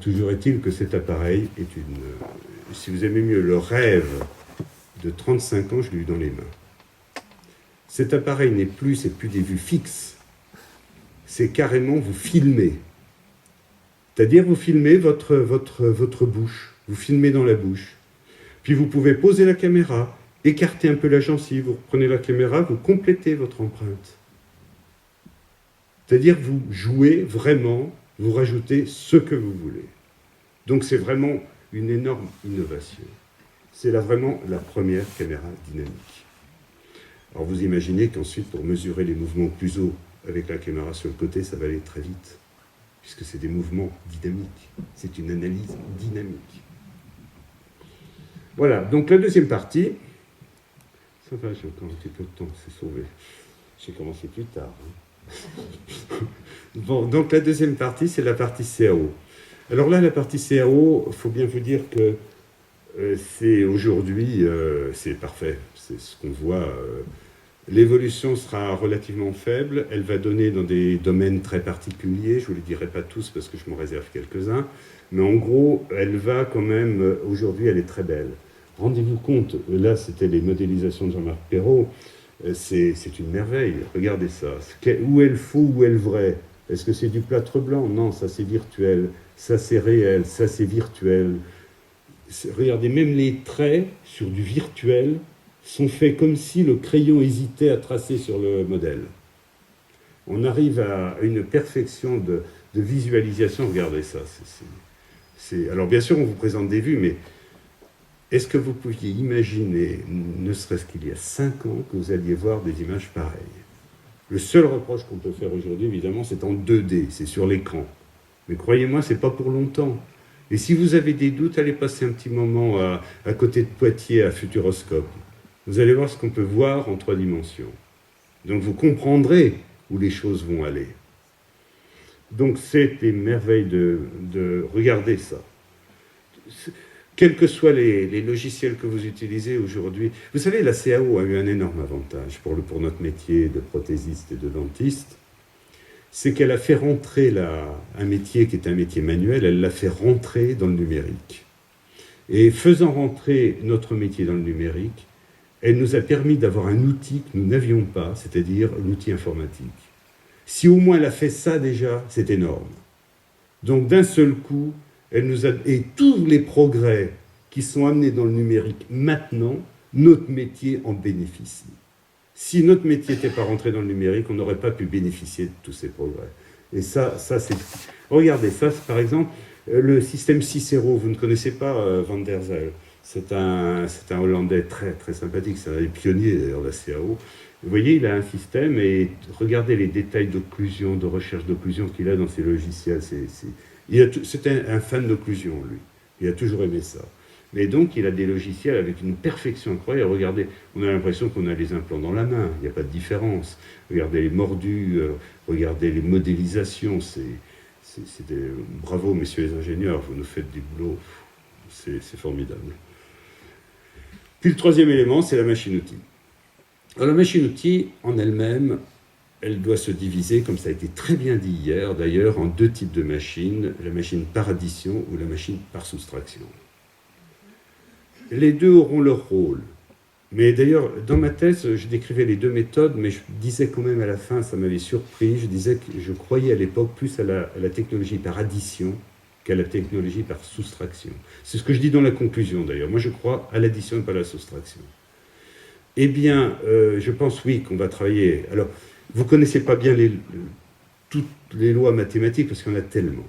Toujours est-il que cet appareil est si vous aimez mieux, le rêve de 35 ans, je l'ai eu dans les mains. Cet appareil c'est plus des vues fixes, c'est carrément vous filmez. C'est-à-dire vous filmez votre bouche, vous filmez dans la bouche. Puis vous pouvez poser la caméra, écarter un peu la gencive, vous reprenez la caméra, vous complétez votre empreinte. C'est-à-dire vous jouez vraiment, vous rajoutez ce que vous voulez. Donc c'est vraiment une énorme innovation. C'est vraiment la première caméra dynamique. Alors vous imaginez qu'ensuite, pour mesurer les mouvements plus hauts avec la caméra sur le côté, ça va aller très vite, puisque c'est des mouvements dynamiques. C'est une analyse dynamique. Voilà, donc la deuxième partie, ça va, j'ai encore un petit peu de temps, c'est sauvé. J'ai commencé plus tard. Bon, donc la deuxième partie, c'est la partie CAO. Alors là, la partie CAO, il faut bien vous dire que c'est aujourd'hui, c'est parfait. C'est ce qu'on voit. L'évolution sera relativement faible, elle va donner dans des domaines très particuliers, je ne vous les dirai pas tous parce que je m'en réserve quelques-uns, mais en gros, elle va quand même, aujourd'hui, elle est très belle. Rendez-vous compte, là, c'était les modélisations de Jean-Marc Perrault, c'est une merveille, regardez ça. Où est le faux, où est le vrai? Est-ce que c'est du plâtre blanc? Non, ça c'est virtuel, ça c'est réel, ça c'est virtuel. Regardez, même les traits sur du virtuel sont faits comme si le crayon hésitait à tracer sur le modèle. On arrive à une perfection de visualisation. Regardez ça. Alors bien sûr, on vous présente des vues, mais est-ce que vous pouviez imaginer, ne serait-ce qu'il y a 5 ans, que vous alliez voir des images pareilles? Le seul reproche qu'on peut faire aujourd'hui, évidemment, c'est en 2D, c'est sur l'écran. Mais croyez-moi, c'est pas pour longtemps. Et si vous avez des doutes, allez passer un petit moment à côté de Poitiers, à Futuroscope. Vous allez voir ce qu'on peut voir en 3 dimensions. Donc vous comprendrez où les choses vont aller. Donc c'est des merveilles de regarder ça. Quels que soient les logiciels que vous utilisez aujourd'hui, vous savez, la CAO a eu un énorme avantage pour notre métier de prothésiste et de dentiste, c'est qu'elle a fait rentrer un métier qui est un métier manuel, elle l'a fait rentrer dans le numérique. Et faisant rentrer notre métier dans le numérique, elle nous a permis d'avoir un outil que nous n'avions pas, c'est-à-dire l'outil informatique. Si au moins elle a fait ça déjà, c'est énorme. Donc d'un seul coup, et tous les progrès qui sont amenés dans le numérique maintenant, notre métier en bénéficie. Si notre métier n'était pas rentré dans le numérique, on n'aurait pas pu bénéficier de tous ces progrès. Et ça c'est... Regardez, ça, par exemple, le système Cicero, vous ne connaissez pas Van der Zijl. C'est un Hollandais très, très sympathique, c'est un des pionniers d'ailleurs de la CAO. Vous voyez, il a un système et regardez les détails d'occlusion, de recherche d'occlusion qu'il a dans ses logiciels. C'était un fan d'occlusion, lui. Il a toujours aimé ça. Mais donc, il a des logiciels avec une perfection incroyable. Regardez, on a l'impression qu'on a les implants dans la main. Il n'y a pas de différence. Regardez les mordus, regardez les modélisations. Bravo, messieurs les ingénieurs, vous nous faites du boulot. C'est formidable. Puis le troisième élément, c'est la machine-outil. Alors la machine-outil, en elle-même, elle doit se diviser, comme ça a été très bien dit hier d'ailleurs, en 2 types de machines, la machine par addition ou la machine par soustraction. Les deux auront leur rôle. Mais d'ailleurs, dans ma thèse, je décrivais les 2 méthodes, mais je disais quand même à la fin, ça m'avait surpris, je disais que je croyais à l'époque plus à la technologie par addition qu'à la technologie par soustraction. C'est ce que je dis dans la conclusion d'ailleurs. Moi je crois à l'addition et pas à la soustraction. Eh bien, je pense oui qu'on va travailler... Alors, vous ne connaissez pas bien toutes les lois mathématiques parce qu'il y en a tellement.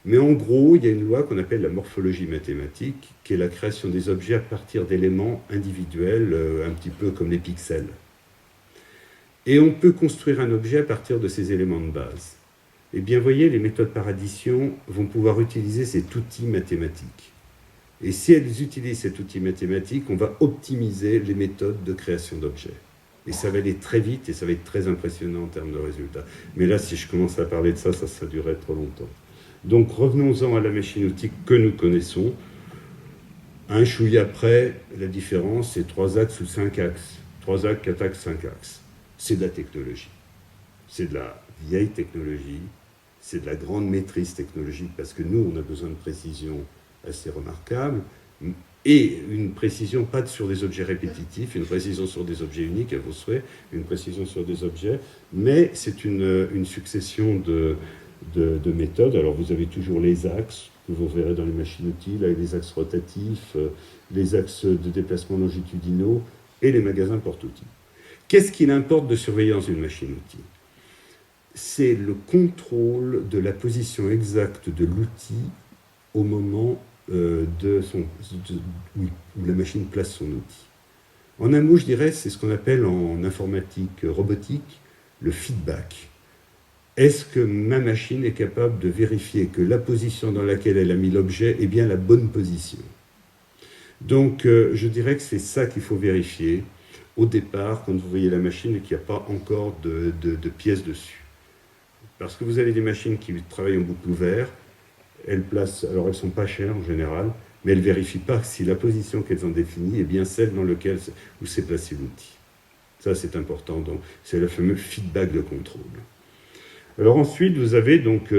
Mais en gros, il y a une loi qu'on appelle la morphologie mathématique, qui est la création des objets à partir d'éléments individuels, un petit peu comme les pixels. Et on peut construire un objet à partir de ces éléments de base. Eh bien, voyez, les méthodes par addition vont pouvoir utiliser cet outil mathématique. Et si elles utilisent cet outil mathématique, on va optimiser les méthodes de création d'objets. Et ça va aller très vite et ça va être très impressionnant en termes de résultats. Mais là, si je commence à parler de ça, ça durerait trop longtemps. Donc revenons-en à la machine-outil que nous connaissons. Un chouïa après, la différence, c'est 3 axes ou 5 axes. 3 axes, 4 axes, 5 axes. C'est de la technologie. C'est de la vieille technologie. C'est de la grande maîtrise technologique parce que nous, on a besoin de précision assez remarquable et une précision pas sur des objets répétitifs, une précision sur des objets uniques à vos souhaits, une précision sur des objets, mais c'est une succession de méthodes. Alors vous avez toujours les axes que vous verrez dans les machines-outils, là, les axes rotatifs, les axes de déplacement longitudinaux et les magasins porte-outils. Qu'est-ce qu'il importe de surveiller dans une machine-outil ? C'est le contrôle de la position exacte de l'outil au moment où la machine place son outil. En un mot, je dirais, c'est ce qu'on appelle en informatique robotique le feedback. Est-ce que ma machine est capable de vérifier que la position dans laquelle elle a mis l'objet est bien la bonne position? Donc, je dirais que c'est ça qu'il faut vérifier au départ, quand vous voyez la machine et qu'il n'y a pas encore de pièces dessus. Parce que vous avez des machines qui travaillent en boucle ouverte, elles placent, alors elles ne sont pas chères en général, mais elles ne vérifient pas si la position qu'elles ont définie est bien celle dans laquelle où s'est placé l'outil. Ça, c'est important. Donc, c'est le fameux feedback de contrôle. Alors ensuite, vous avez donc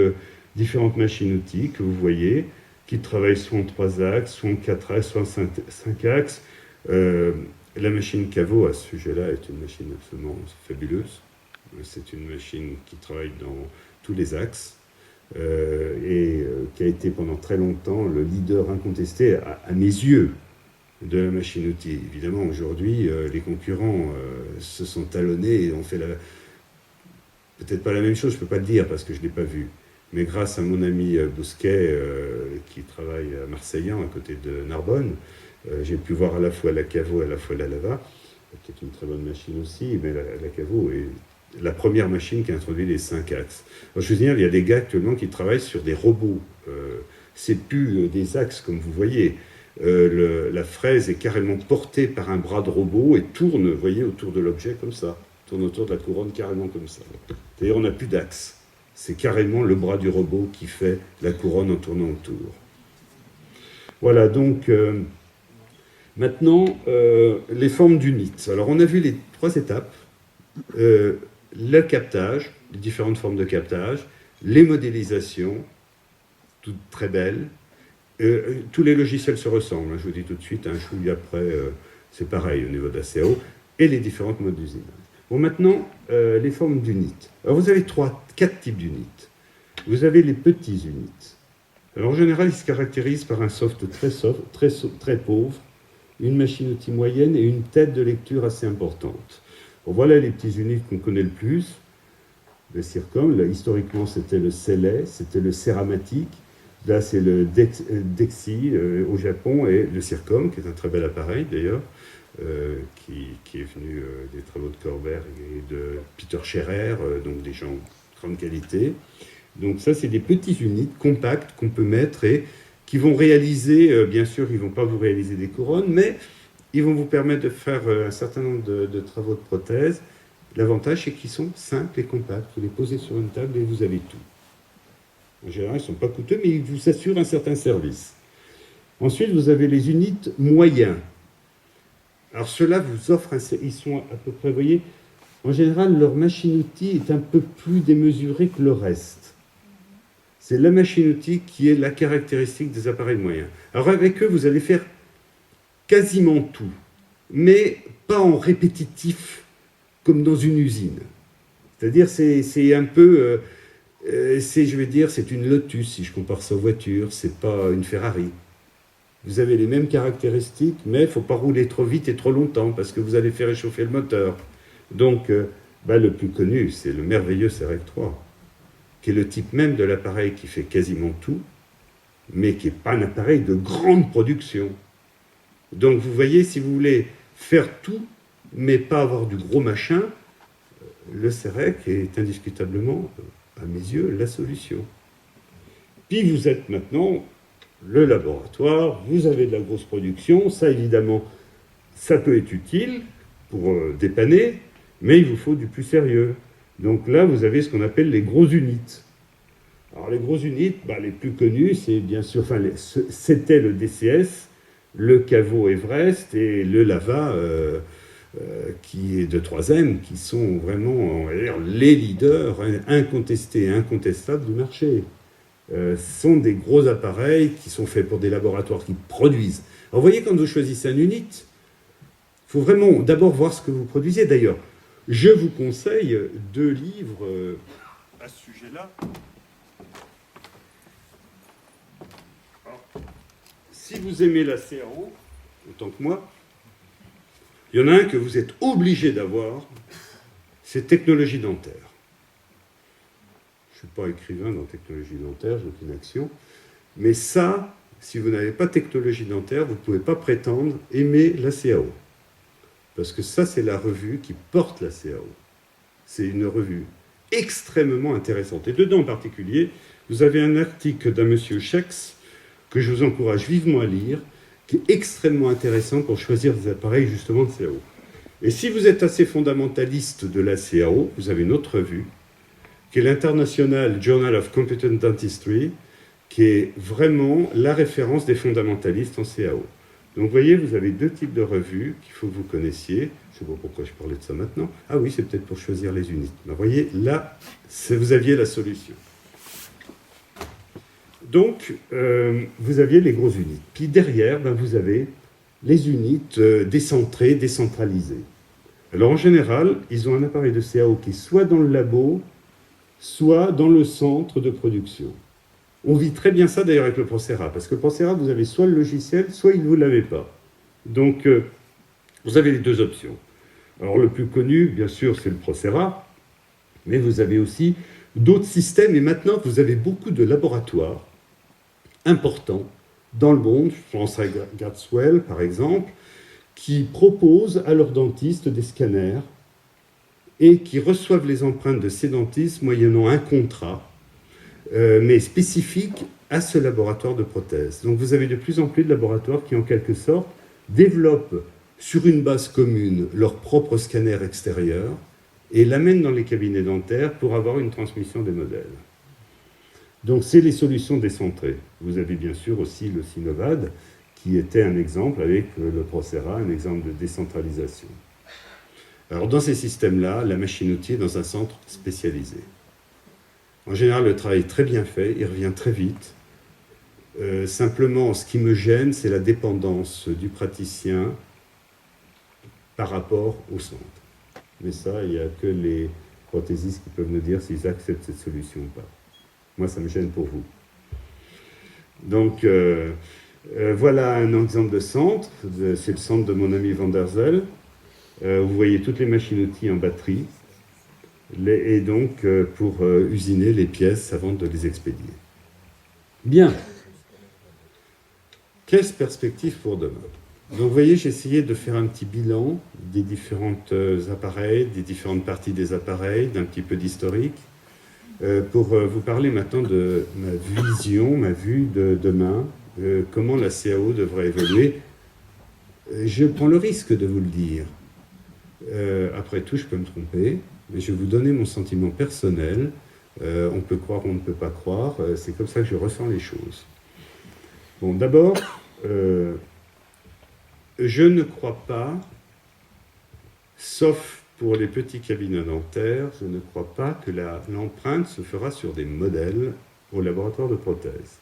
différentes machines-outils que vous voyez, qui travaillent soit en 3 axes, soit en 4 axes, soit en 5 axes. La machine Caveau, à ce sujet-là, est une machine absolument fabuleuse. C'est une machine qui travaille dans tous les axes qui a été pendant très longtemps le leader incontesté, à mes yeux, de la machine-outil. Évidemment, aujourd'hui, les concurrents se sont talonnés et ont fait peut-être pas la même chose, je ne peux pas le dire parce que je ne l'ai pas vu. Mais grâce à mon ami Bousquet, qui travaille à Marseillan, à côté de Narbonne, j'ai pu voir à la fois la Caveau et à la fois la Lava, qui est une très bonne machine aussi, mais la Caveau est la première machine qui a introduit les 5 axes. Alors, je veux dire, il y a des gars actuellement qui travaillent sur des robots. C'est plus des axes comme vous voyez. La fraise est carrément portée par un bras de robot et tourne, vous voyez, autour de l'objet comme ça. Tourne autour de la couronne carrément comme ça. C'est-à-dire, on n'a plus d'axe. C'est carrément le bras du robot qui fait la couronne en tournant autour. Voilà, donc, maintenant, les formes d'unit. Alors, on a vu les 3 étapes. Le captage, les différentes formes de captage, les modélisations, toutes très belles. Tous les logiciels se ressemblent, hein, je vous dis tout de suite, un chouille après, c'est pareil au niveau de la CAO, et les différentes modes d'usinage. Bon, maintenant, les formes d'unit. Alors, vous avez 4 types d'unit. Vous avez les petits units. Alors, en général, ils se caractérisent par un soft, très pauvre, une machine-outil moyenne et une tête de lecture assez importante. Bon, voilà les petits units qu'on connaît le plus. Le CIRCOM, là, historiquement, c'était le Selet, c'était le Ceramatic. Là, c'est le Dexi au Japon et le CIRCOM, qui est un très bel appareil d'ailleurs, qui est venu des travaux de Corberg et de Peter Scherer, donc des gens de grande qualité. Donc ça, c'est des petits units compacts qu'on peut mettre et qui vont réaliser, bien sûr, ils ne vont pas vous réaliser des couronnes, mais ils vont vous permettre de faire un certain nombre de travaux de prothèse. L'avantage, c'est qu'ils sont simples et compacts. Vous les posez sur une table et vous avez tout. En général, ils ne sont pas coûteux, mais ils vous assurent un certain service. Ensuite, vous avez les unités moyens. Alors, ceux-là vous offrent, ils sont à peu près, vous voyez, en général, leur machine-outil est un peu plus démesurée que le reste. C'est la machine-outil qui est la caractéristique des appareils moyens. Alors, avec eux, vous allez faire quasiment tout, mais pas en répétitif comme dans une usine. C'est-à-dire, c'est un peu, je vais dire, c'est une Lotus, si je compare ça aux voitures, c'est pas une Ferrari. Vous avez les mêmes caractéristiques, mais il ne faut pas rouler trop vite et trop longtemps, parce que vous allez faire réchauffer le moteur. Donc, le plus connu, c'est le merveilleux CEREC 3, qui est le type même de l'appareil qui fait quasiment tout, mais qui n'est pas un appareil de grande production. Donc vous voyez, si vous voulez faire tout, mais pas avoir du gros machin, le CEREC est indiscutablement, à mes yeux, la solution. Puis vous êtes maintenant le laboratoire, vous avez de la grosse production, ça évidemment, ça peut être utile pour dépanner, mais il vous faut du plus sérieux. Donc là, vous avez ce qu'on appelle les gros unités. Alors les gros unités, les plus connus, c'est bien sûr, c'était le DCS, le Caveau Everest et le Lava, qui est de 3M, qui sont vraiment, on va dire, les leaders incontestés et incontestables du marché. Ce sont des gros appareils qui sont faits pour des laboratoires qui produisent. Alors vous voyez, quand vous choisissez un unit, il faut vraiment d'abord voir ce que vous produisez. D'ailleurs, je vous conseille 2 livres à ce sujet-là. Si vous aimez la CAO, autant que moi, il y en a un que vous êtes obligé d'avoir, c'est Technologie dentaire. Je ne suis pas écrivain dans Technologie dentaire, j'ai aucune action, mais ça, si vous n'avez pas Technologie dentaire, vous ne pouvez pas prétendre aimer la CAO. Parce que ça, c'est la revue qui porte la CAO. C'est une revue extrêmement intéressante. Et dedans, en particulier, vous avez un article d'un monsieur Schex, que je vous encourage vivement à lire, qui est extrêmement intéressant pour choisir des appareils justement de CAO. Et si vous êtes assez fondamentaliste de la CAO, vous avez une autre revue, qui est l'International Journal of Competent Dentistry, qui est vraiment la référence des fondamentalistes en CAO. Donc vous voyez, vous avez deux types de revues qu'il faut que vous connaissiez. Je ne sais pas pourquoi je parlais de ça maintenant. Ah oui, c'est peut-être pour choisir les unités. Ben, vous voyez, là, vous aviez la solution. Donc, vous aviez les grosses unités. Puis derrière, ben, vous avez les unités décentrées, décentralisées. Alors en général, ils ont un appareil de CAO qui est soit dans le labo, soit dans le centre de production. On vit très bien ça d'ailleurs avec le Procera, parce que le Procera, vous avez soit le logiciel, soit il ne vous l'avez pas. Donc, vous avez les deux options. Alors le plus connu, bien sûr, c'est le Procera, mais vous avez aussi d'autres systèmes, et maintenant, vous avez beaucoup de laboratoires importants dans le monde. Je pense à Gatswell, par exemple, qui proposent à leurs dentistes des scanners et qui reçoivent les empreintes de ces dentistes moyennant un contrat, mais spécifique à ce laboratoire de prothèses. Donc vous avez de plus en plus de laboratoires qui, en quelque sorte, développent sur une base commune leur propre scanner extérieur et l'amènent dans les cabinets dentaires pour avoir une transmission des modèles. Donc c'est les solutions décentrées. Vous avez bien sûr aussi le Synovad, qui était un exemple avec le Procera, un exemple de décentralisation. Alors dans ces systèmes-là, la machine-outil est dans un centre spécialisé. En général, le travail est très bien fait, il revient très vite. Simplement, ce qui me gêne, c'est la dépendance du praticien par rapport au centre. Mais ça, il n'y a que les prothésistes qui peuvent nous dire s'ils acceptent cette solution ou pas. Moi, ça me gêne pour vous. Donc, voilà un exemple de centre. C'est le centre de mon ami Van der Zel. Vous voyez toutes les machines-outils en batterie. Et donc, pour usiner les pièces avant de les expédier. Bien. Quelle perspective pour demain? Donc, vous voyez, j'ai essayé de faire un petit bilan des différents appareils, des différentes parties des appareils, d'un petit peu d'historique, pour vous parler maintenant de ma vision, ma vue de demain, comment la CAO devrait évoluer. Je prends le risque de vous le dire. Après tout, je peux me tromper, mais je vais vous donner mon sentiment personnel. On peut croire, on ne peut pas croire. C'est comme ça que je ressens les choses. Bon, d'abord, je ne crois pas, sauf pour les petits cabinets dentaires, je ne crois pas que l'empreinte se fera sur des modèles au laboratoire de prothèses.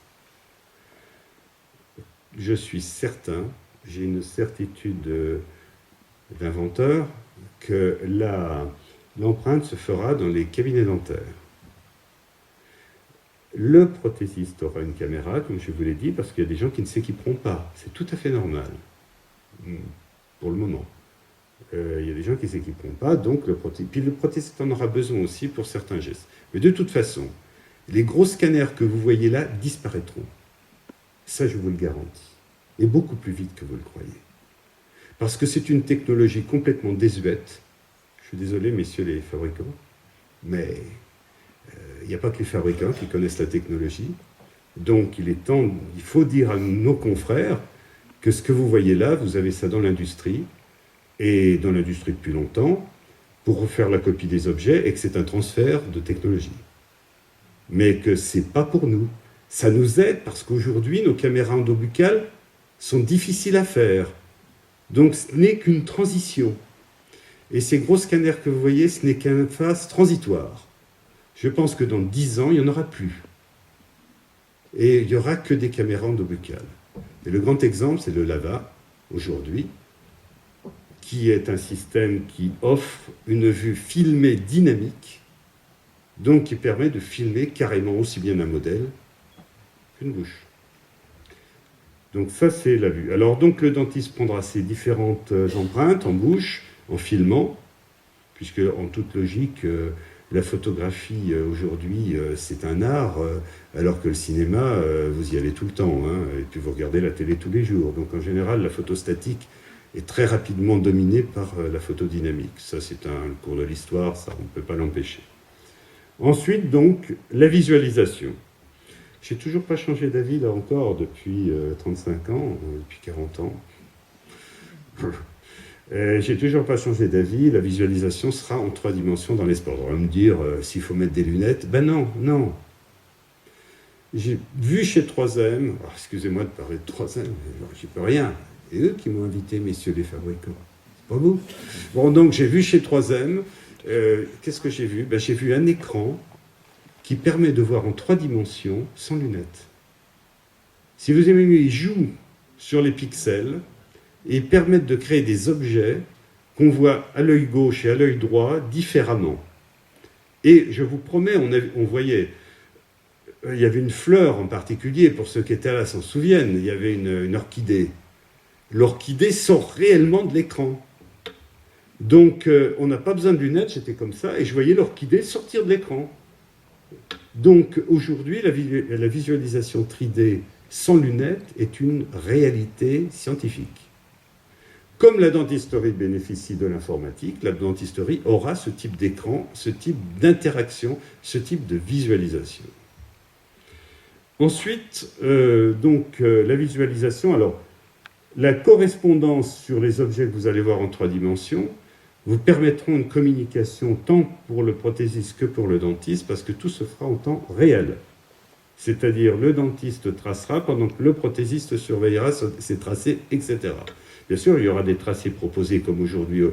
Je suis certain, j'ai une certitude d'inventeur, que l'empreinte se fera dans les cabinets dentaires. Le prothésiste aura une caméra, comme je vous l'ai dit, parce qu'il y a des gens qui ne s'équiperont pas. C'est tout à fait normal, pour le moment. Il y a des gens qui ne s'équiperont pas, donc puis le prothésiste en aura besoin aussi pour certains gestes. Mais de toute façon, les gros scanners que vous voyez là disparaîtront. Ça, je vous le garantis. Et beaucoup plus vite que vous le croyez. Parce que c'est une technologie complètement désuète. Je suis désolé, messieurs les fabricants, mais il n'y a pas que les fabricants qui connaissent la technologie. Donc, il faut dire à nos confrères que ce que vous voyez là, vous avez ça dans l'industrie, et dans l'industrie depuis longtemps, pour refaire la copie des objets, et que c'est un transfert de technologie. Mais que ce n'est pas pour nous. Ça nous aide parce qu'aujourd'hui, nos caméras endobuccales sont difficiles à faire. Donc, ce n'est qu'une transition. Et ces gros scanners que vous voyez, ce n'est qu'une phase transitoire. Je pense que dans 10 ans, il n'y en aura plus. Et il n'y aura que des caméras endobuccales. Et le grand exemple, c'est le LAVA, aujourd'hui, qui est un système qui offre une vue filmée dynamique, donc qui permet de filmer carrément aussi bien un modèle qu'une bouche. Donc ça, c'est la vue. Alors donc le dentiste prendra ses différentes empreintes en bouche, en filmant, puisque en toute logique, la photographie aujourd'hui, c'est un art, alors que le cinéma, vous y allez tout le temps, hein, et puis vous regardez la télé tous les jours. Donc en général, la photo statique est très rapidement dominée par la photo dynamique. Ça, c'est un cours de l'histoire, ça, on ne peut pas l'empêcher. Ensuite, donc, la visualisation. J'ai toujours pas changé d'avis, là encore, depuis 35 ans, depuis 40 ans. J'ai toujours pas changé d'avis. La visualisation sera en 3 dimensions dans l'espace. On va me dire, s'il faut mettre des lunettes, ben non, non. J'ai vu chez 3M, excusez-moi de parler de 3M, j'y peux rien. Et eux qui m'ont invité, messieurs les fabricants. C'est pas beau. Bon, donc j'ai vu chez 3M, qu'est-ce que j'ai vu? Ben, j'ai vu un écran qui permet de voir en 3 dimensions sans lunettes. Si vous aimez mieux, ils jouent sur les pixels et permettent de créer des objets qu'on voit à l'œil gauche et à l'œil droit différemment. Et je vous promets, on voyait, il y avait une fleur en particulier, pour ceux qui étaient là s'en souviennent, il y avait une orchidée. L'orchidée sort réellement de l'écran. Donc on n'a pas besoin de lunettes, j'étais comme ça, et je voyais l'orchidée sortir de l'écran. Donc aujourd'hui, la visualisation 3D sans lunettes est une réalité scientifique. Comme la dentisterie bénéficie de l'informatique, la dentisterie aura ce type d'écran, ce type d'interaction, ce type de visualisation. Ensuite, la visualisation, alors la correspondance sur les objets que vous allez voir en 3 dimensions vous permettront une communication tant pour le prothésiste que pour le dentiste, parce que tout se fera en temps réel. C'est-à-dire le dentiste tracera pendant que le prothésiste surveillera ses tracés, etc. Bien sûr, il y aura des tracés proposés comme aujourd'hui. Vous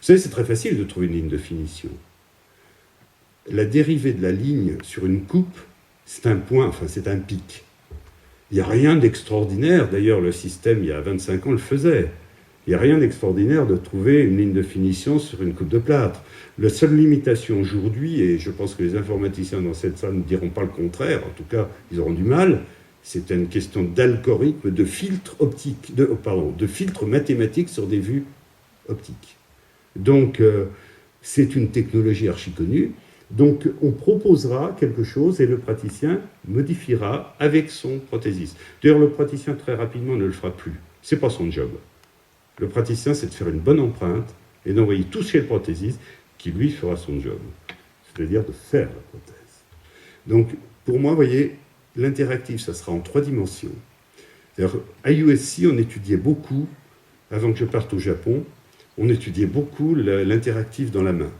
savez, c'est très facile de trouver une ligne de finition. La dérivée de la ligne sur une coupe, c'est un point, enfin c'est un pic. Il n'y a rien d'extraordinaire, d'ailleurs le système il y a 25 ans le faisait. Il n'y a rien d'extraordinaire de trouver une ligne de finition sur une coupe de plâtre. La seule limitation aujourd'hui, et je pense que les informaticiens dans cette salle ne diront pas le contraire, en tout cas ils auront du mal, c'est une question d'algorithme, de filtre optique, de filtre mathématique sur des vues optiques. Donc c'est une technologie archi connue. Donc on proposera quelque chose et le praticien modifiera avec son prothésiste. D'ailleurs le praticien très rapidement ne le fera plus. C'est pas son job. Le praticien, c'est de faire une bonne empreinte et d'envoyer tout chez le prothésiste qui, lui, fera son job. C'est-à-dire de faire la prothèse. Donc, pour moi, vous voyez, l'interactif, ça sera en 3 dimensions. C'est-à-dire, à USC, on étudiait beaucoup, avant que je parte au Japon, on étudiait beaucoup l'interactif dans la main.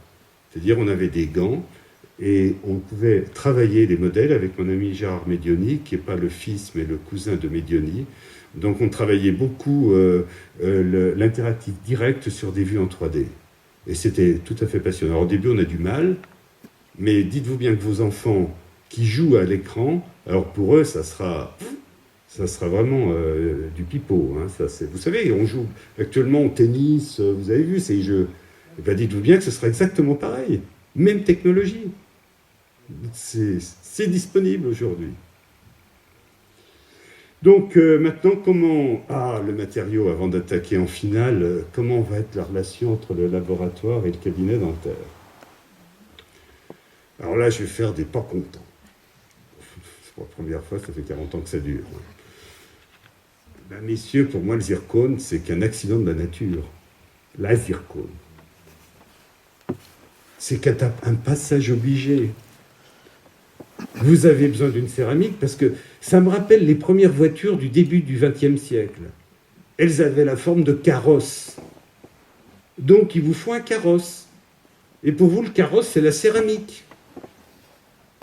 C'est-à-dire, on avait des gants et on pouvait travailler les modèles avec mon ami Gérard Medioni, qui n'est pas le fils, mais le cousin de Medioni. Donc on travaillait beaucoup l'interactif direct sur des vues en 3D. Et c'était tout à fait passionnant. Alors au début on a du mal, mais dites-vous bien que vos enfants qui jouent à l'écran, alors pour eux ça sera vraiment du pipeau. Hein. Vous savez, on joue actuellement au tennis, vous avez vu ces jeux. Et bien dites-vous bien que ce sera exactement pareil. Même technologie. C'est disponible aujourd'hui. Donc maintenant, le matériau, avant d'attaquer en finale, comment va être la relation entre le laboratoire et le cabinet dentaire? Alors là, je vais faire des pas contents. C'est pour la première fois, ça fait 40 ans que ça dure. Ben, messieurs, pour moi, le zircone, c'est qu'un accident de la nature. La zircone. C'est un passage obligé. Vous avez besoin d'une céramique parce que ça me rappelle les premières voitures du début du XXe siècle. Elles avaient la forme de carrosse. Donc il vous faut un carrosse. Et pour vous, le carrosse, c'est la céramique.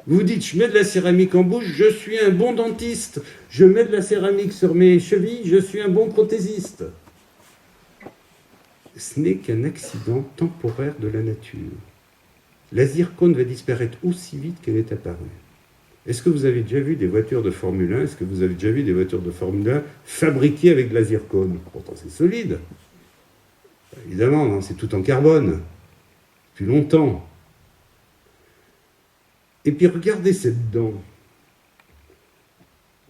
Vous dites, je mets de la céramique en bouche, je suis un bon dentiste. Je mets de la céramique sur mes chevilles, je suis un bon prothésiste. Ce n'est qu'un accident temporaire de la nature. La zircone va disparaître aussi vite qu'elle est apparue. Est-ce que vous avez déjà vu des voitures de Formule 1? Est-ce que vous avez déjà vu des voitures de Formule 1 fabriquées avec de la zircone? Pourtant, c'est solide. Évidemment, c'est tout en carbone. Depuis longtemps. Et puis, regardez cette dent.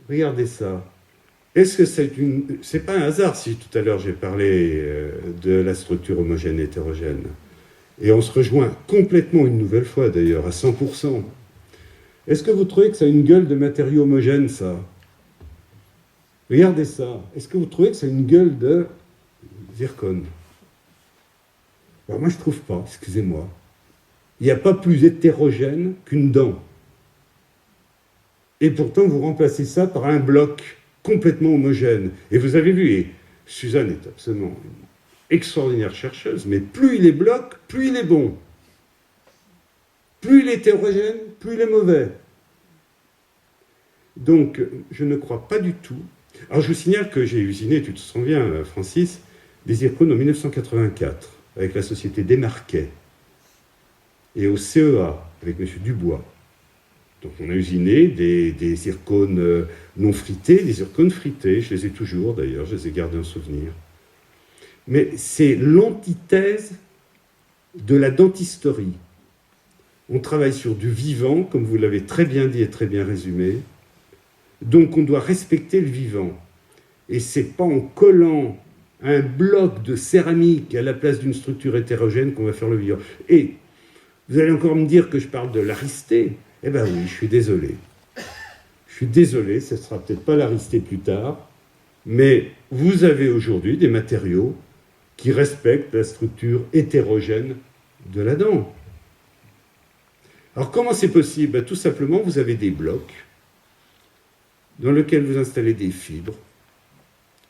Regardez ça. Est-ce que c'est pas un hasard si tout à l'heure j'ai parlé de la structure homogène et hétérogène? Et on se rejoint complètement une nouvelle fois d'ailleurs, à 100%. Est-ce que vous trouvez que ça a une gueule de matériau homogène, ça? Regardez ça. Est-ce que vous trouvez que ça a une gueule de zircone? Alors moi, je ne trouve pas, excusez-moi. Il n'y a pas plus hétérogène qu'une dent. Et pourtant, vous remplacez ça par un bloc complètement homogène. Et vous avez vu, et Suzanne est absolument une extraordinaire chercheuse, mais plus il est bloc, plus il est bon. Plus il est hétérogène, plus il est mauvais. Donc, je ne crois pas du tout Alors je vous signale que j'ai usiné, tu te souviens Francis, des zircones en 1984 avec la société Desmarquet et au CEA avec M. Dubois. Donc on a usiné des zircones non frités, des zircones frités, je les ai toujours d'ailleurs, je les ai gardés en souvenir. Mais c'est l'antithèse de la dentisterie. On travaille sur du vivant, comme vous l'avez très bien dit et très bien résumé, donc on doit respecter le vivant. Et c'est pas en collant un bloc de céramique à la place d'une structure hétérogène qu'on va faire le vivant. Et vous allez encore me dire que je parle de l'aristée. Eh bien oui, je suis désolé. Je suis désolé, ce ne sera peut-être pas l'aristée plus tard, mais vous avez aujourd'hui des matériaux qui respectent la structure hétérogène de la dent. Alors comment c'est possible? Ben, tout simplement, vous avez des blocs dans lesquels vous installez des fibres.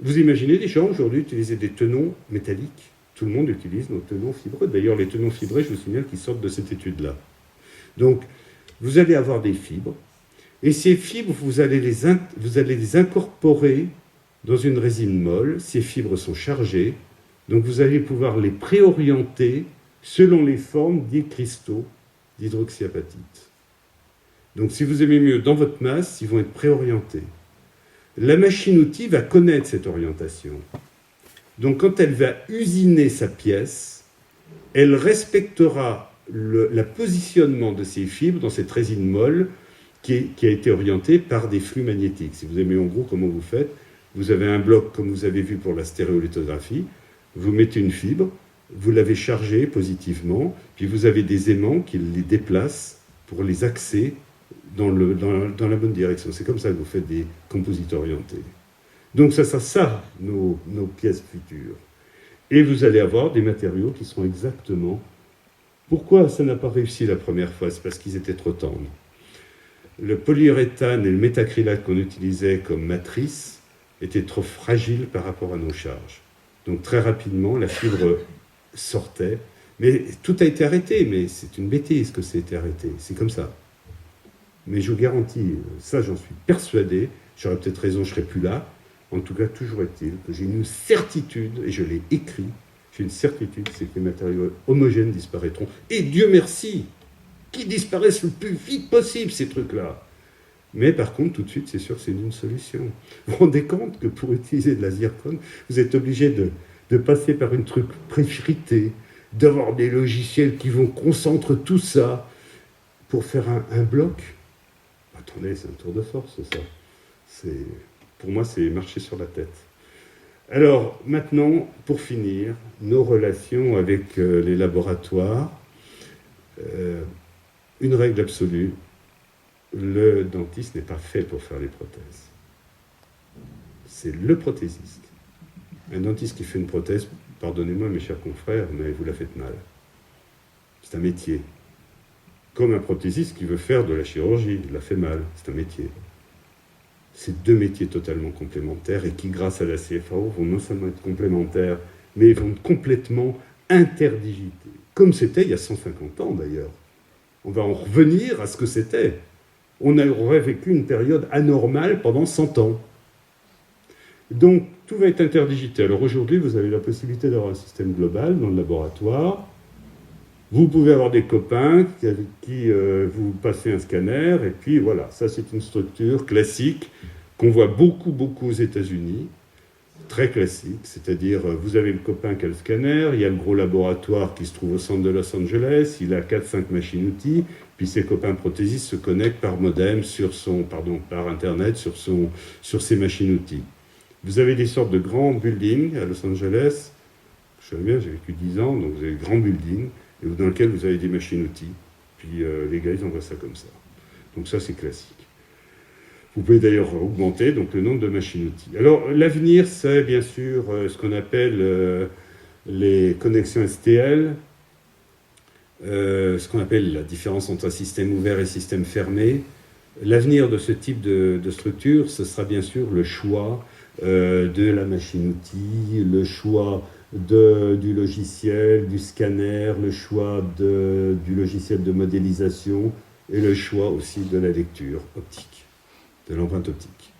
Vous imaginez des gens aujourd'hui utiliser des tenons métalliques. Tout le monde utilise nos tenons fibreux. D'ailleurs, les tenons fibrés, je vous signale qu'ils sortent de cette étude-là. Donc, vous allez avoir des fibres, et ces fibres, vous allez les incorporer dans une résine molle. Ces fibres sont chargées, donc vous allez pouvoir les préorienter selon les formes des cristaux d'hydroxyapatite. Donc, si vous aimez mieux, dans votre masse, ils vont être préorientés. La machine-outil va connaître cette orientation. Donc, quand elle va usiner sa pièce, elle respectera le positionnement de ces fibres dans cette résine molle qui a été orientée par des flux magnétiques. Si vous aimez en gros comment vous faites, vous avez un bloc, comme vous avez vu pour la stéréolithographie, vous mettez une fibre, vous l'avez chargée positivement, puis vous avez des aimants qui les déplacent pour les axer dans la bonne direction. C'est comme ça que vous faites des composites orientés. Donc ça sera ça, nos pièces futures. Et vous allez avoir des matériaux qui seront exactement... Pourquoi ça n'a pas réussi la première fois? C'est parce qu'ils étaient trop tendres. Le polyuréthane et le métacrylate qu'on utilisait comme matrice étaient trop fragiles par rapport à nos charges. Donc très rapidement, la fibre sortait. Mais tout a été arrêté, mais c'est une bêtise que ça a été arrêté. C'est comme ça. Mais je vous garantis, ça j'en suis persuadé, j'aurais peut-être raison, je ne serais plus là. En tout cas, toujours est-il que j'ai une certitude, et je l'ai écrit, j'ai une certitude, c'est que les matériaux homogènes disparaîtront. Et Dieu merci, qu'ils disparaissent le plus vite possible, ces trucs-là. Mais par contre, tout de suite, c'est sûr que c'est une solution. Vous vous rendez compte que pour utiliser de la zircone, vous êtes obligé de passer par une truc préfritée, d'avoir des logiciels qui vont concentrer tout ça pour faire un bloc. Attendez, c'est un tour de force, ça. Pour moi, c'est marcher sur la tête. Alors, maintenant, pour finir, nos relations avec les laboratoires. Une règle absolue, le dentiste n'est pas fait pour faire les prothèses. C'est le prothésiste. Un dentiste qui fait une prothèse, pardonnez-moi mes chers confrères, mais vous la faites mal. C'est un métier. Comme un prothésiste qui veut faire de la chirurgie, il la fait mal, c'est un métier. C'est deux métiers totalement complémentaires et qui, grâce à la CFAO, vont non seulement être complémentaires, mais ils vont être complètement interdigités. Comme c'était il y a 150 ans d'ailleurs. On va en revenir à ce que c'était. On aurait vécu une période anormale pendant 100 ans. Donc, tout va être interdigité. Alors aujourd'hui, vous avez la possibilité d'avoir un système global dans le laboratoire. Vous pouvez avoir des copains qui vous passez un scanner, et puis voilà, ça c'est une structure classique qu'on voit beaucoup aux États-Unis, très classique, c'est-à-dire vous avez le copain qui a le scanner, il y a le gros laboratoire qui se trouve au centre de Los Angeles, il a 4-5 machines-outils, puis ses copains prothésistes se connectent par modem par Internet sur ses machines-outils. Vous avez des sortes de grands buildings à Los Angeles, je sais bien, j'ai vécu 10 ans, donc vous avez des grands buildings, dans lequel vous avez des machines-outils. Puis les gars, ils envoient ça comme ça. Donc ça, c'est classique. Vous pouvez d'ailleurs augmenter donc, le nombre de machines-outils. Alors, l'avenir, c'est bien sûr ce qu'on appelle les connexions STL, ce qu'on appelle la différence entre un système ouvert et un système fermé. L'avenir de ce type de structure, ce sera bien sûr le choix de la machine-outil, le choix du logiciel, du scanner, le choix du logiciel de modélisation et le choix aussi de la lecture optique, de l'empreinte optique.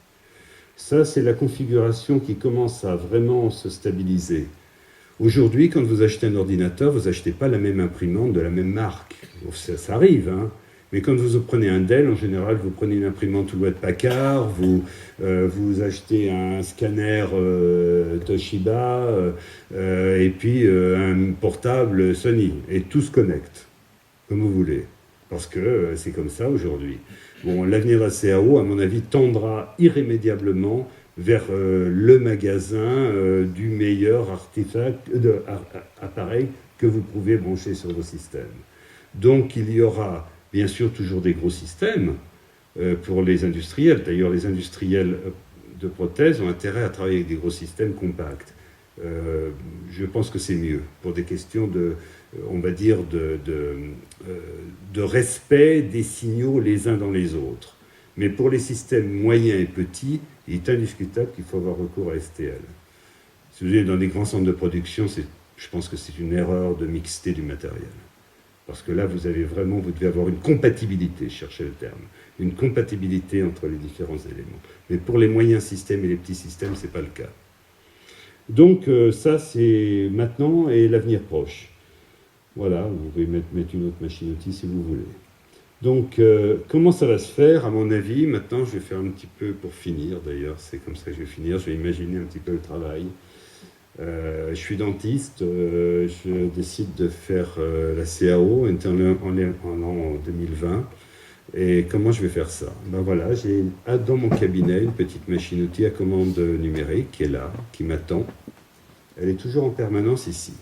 Ça, c'est la configuration qui commence à vraiment se stabiliser. Aujourd'hui, quand vous achetez un ordinateur, vous n'achetez pas la même imprimante de la même marque. Ça arrive, hein. Mais quand vous prenez un Dell, en général, vous prenez une imprimante Hewlett-Packard, vous achetez un scanner Toshiba, et puis un portable Sony. Et tout se connecte, comme vous voulez. Parce que c'est comme ça aujourd'hui. Bon, l'avenir de la CAO, à mon avis, tendra irrémédiablement vers le magasin du meilleur appareil que vous pouvez brancher sur vos systèmes. Donc il y aura bien sûr toujours des gros systèmes pour les industriels. D'ailleurs, les industriels de prothèses ont intérêt à travailler avec des gros systèmes compacts. Je pense que c'est mieux pour des questions de, on va dire, de respect des signaux les uns dans les autres. Mais pour les systèmes moyens et petits, il est indiscutable qu'il faut avoir recours à STL. Si vous êtes dans des grands centres de production, je pense que c'est une erreur de mixité du matériel. Parce que là, vous devez avoir une compatibilité, cherchez le terme, une compatibilité entre les différents éléments. Mais pour les moyens systèmes et les petits systèmes, ce n'est pas le cas. Donc ça, c'est maintenant et l'avenir proche. Voilà, vous pouvez mettre une autre machine-outil si vous voulez. Donc, comment ça va se faire? À mon avis, maintenant, je vais faire un petit peu, pour finir d'ailleurs, c'est comme ça que je vais finir, je vais imaginer un petit peu le travail. Je suis dentiste, je décide de faire la CAO en 2020. Et comment je vais faire ça? Ben voilà, j'ai dans mon cabinet une petite machine-outil à commande numérique qui est là, qui m'attend. Elle est toujours en permanence ici.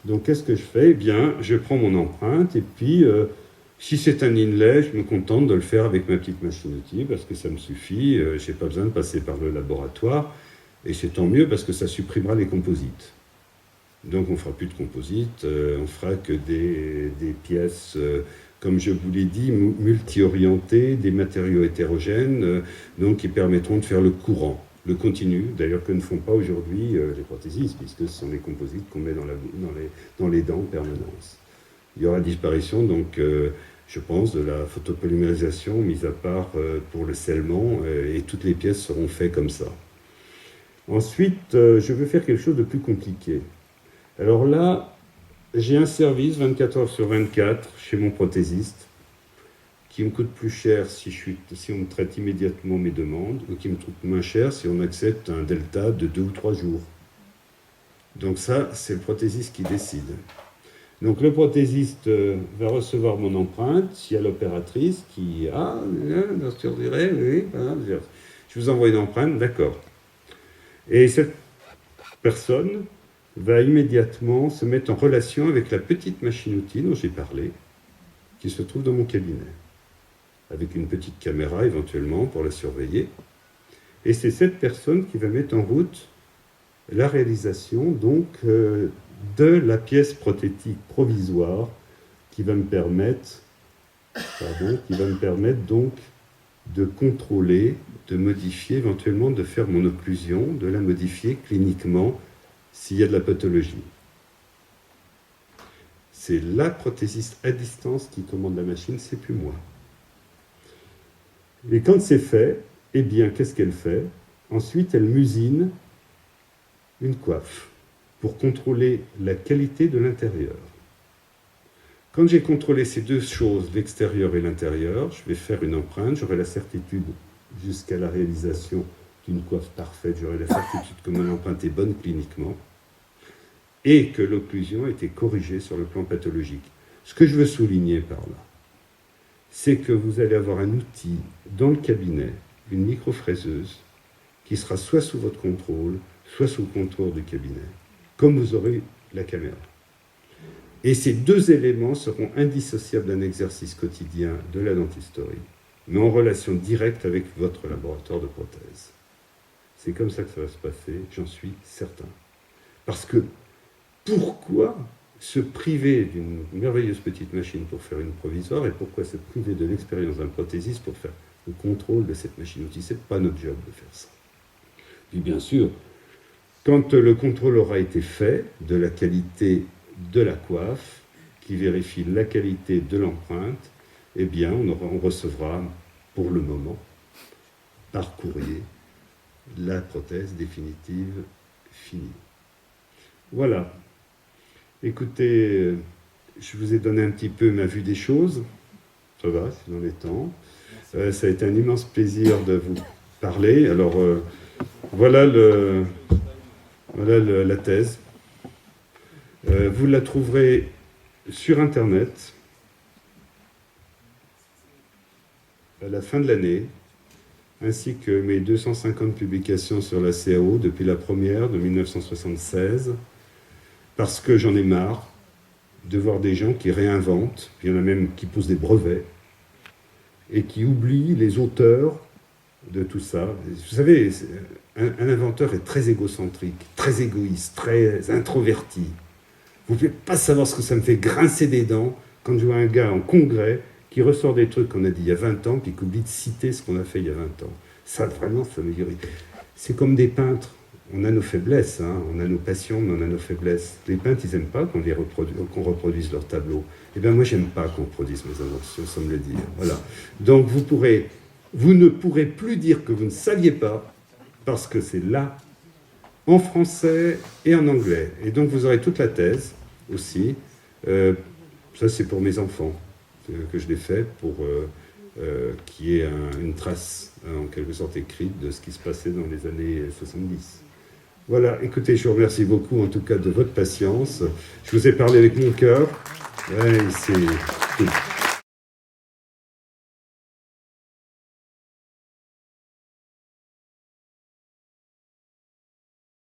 Donc qu'est-ce que je fais? Eh bien, je prends mon empreinte et puis, si c'est un inlay, je me contente de le faire avec ma petite machine-outil parce que ça me suffit, je n'ai pas besoin de passer par le laboratoire. Et c'est tant mieux parce que ça supprimera les composites. Donc on ne fera plus de composites, on fera que des pièces, comme je vous l'ai dit, multi-orientées, des matériaux hétérogènes, donc qui permettront de faire le courant, le continu, d'ailleurs que ne font pas aujourd'hui les prothésistes, puisque ce sont les composites qu'on met dans les dents en permanence. Il y aura disparition, donc, je pense, de la photopolymérisation, mis à part pour le scellement, et toutes les pièces seront faites comme ça. Ensuite, je veux faire quelque chose de plus compliqué. Alors là, j'ai un service 24 heures sur 24 chez mon prothésiste qui me coûte plus cher si on me traite immédiatement mes demandes ou qui me coûte moins cher si on accepte un delta de 2 ou 3 jours. Donc ça, c'est le prothésiste qui décide. Donc le prothésiste va recevoir mon empreinte, s'il y a l'opératrice qui « Ah, je dirais, oui, je vous envoie une empreinte, d'accord. » Et cette personne va immédiatement se mettre en relation avec la petite machine-outil dont j'ai parlé, qui se trouve dans mon cabinet, avec une petite caméra éventuellement pour la surveiller. Et c'est cette personne qui va mettre en route la réalisation donc de la pièce prothétique provisoire qui va me permettre donc de contrôler, de modifier, éventuellement de faire mon occlusion, de la modifier cliniquement s'il y a de la pathologie. C'est la prothésiste à distance qui commande la machine, c'est plus moi. Et quand c'est fait, eh bien, qu'est-ce qu'elle fait? Ensuite, elle m'usine une coiffe pour contrôler la qualité de l'intérieur. Quand j'ai contrôlé ces deux choses, l'extérieur et l'intérieur, je vais faire une empreinte, j'aurai la certitude jusqu'à la réalisation d'une coiffe parfaite, j'aurai la certitude que mon empreinte est bonne cliniquement et que l'occlusion a été corrigée sur le plan pathologique. Ce que je veux souligner par là, c'est que vous allez avoir un outil dans le cabinet, une microfraiseuse, qui sera soit sous votre contrôle, soit sous le contrôle du cabinet, comme vous aurez la caméra. Et ces deux éléments seront indissociables d'un exercice quotidien de la dentisterie, mais en relation directe avec votre laboratoire de prothèse. C'est comme ça que ça va se passer, j'en suis certain. Parce que pourquoi se priver d'une merveilleuse petite machine pour faire une provisoire et pourquoi se priver de l'expérience d'un prothésiste pour faire le contrôle de cette machine-outil? Ce n'est pas notre job de faire ça. Puis bien sûr, quand le contrôle aura été fait de la qualité de la coiffe, qui vérifie la qualité de l'empreinte, eh bien, on recevra, pour le moment, par courrier, la prothèse définitive finie. Voilà. Écoutez, je vous ai donné un petit peu ma vue des choses. Ça va, c'est dans les temps. Ça a été un immense plaisir de vous parler. Alors, voilà la thèse. Vous la trouverez sur Internet à la fin de l'année, ainsi que mes 250 publications sur la CAO depuis la première de 1976, parce que j'en ai marre de voir des gens qui réinventent, il y en a même qui posent des brevets, et qui oublient les auteurs de tout ça. Vous savez, un inventeur est très égocentrique, très égoïste, très introverti. Vous ne pouvez pas savoir ce que ça me fait grincer des dents quand je vois un gars en congrès qui ressort des trucs qu'on a dit il y a 20 ans, puis qui oublie de citer ce qu'on a fait il y a 20 ans. Ça, vraiment, ça me irrite. C'est comme des peintres. On a nos faiblesses, hein. On a nos passions, mais on a nos faiblesses. Les peintres, ils n'aiment pas qu'on reproduise leurs tableaux. Eh bien, moi, j'aime pas qu'on reproduise mes inventions, ça me le dit. Voilà. Donc, vous ne pourrez plus dire que vous ne saviez pas, parce que c'est là, en français et en anglais. Et donc, vous aurez toute la thèse aussi. Ça, c'est pour mes enfants que je l'ai fait, pour qu'il y ait une trace, en quelque sorte écrite, de ce qui se passait dans les années 70. Voilà, écoutez, je vous remercie beaucoup en tout cas de votre patience. Je vous ai parlé avec mon cœur. Ouais, c'est...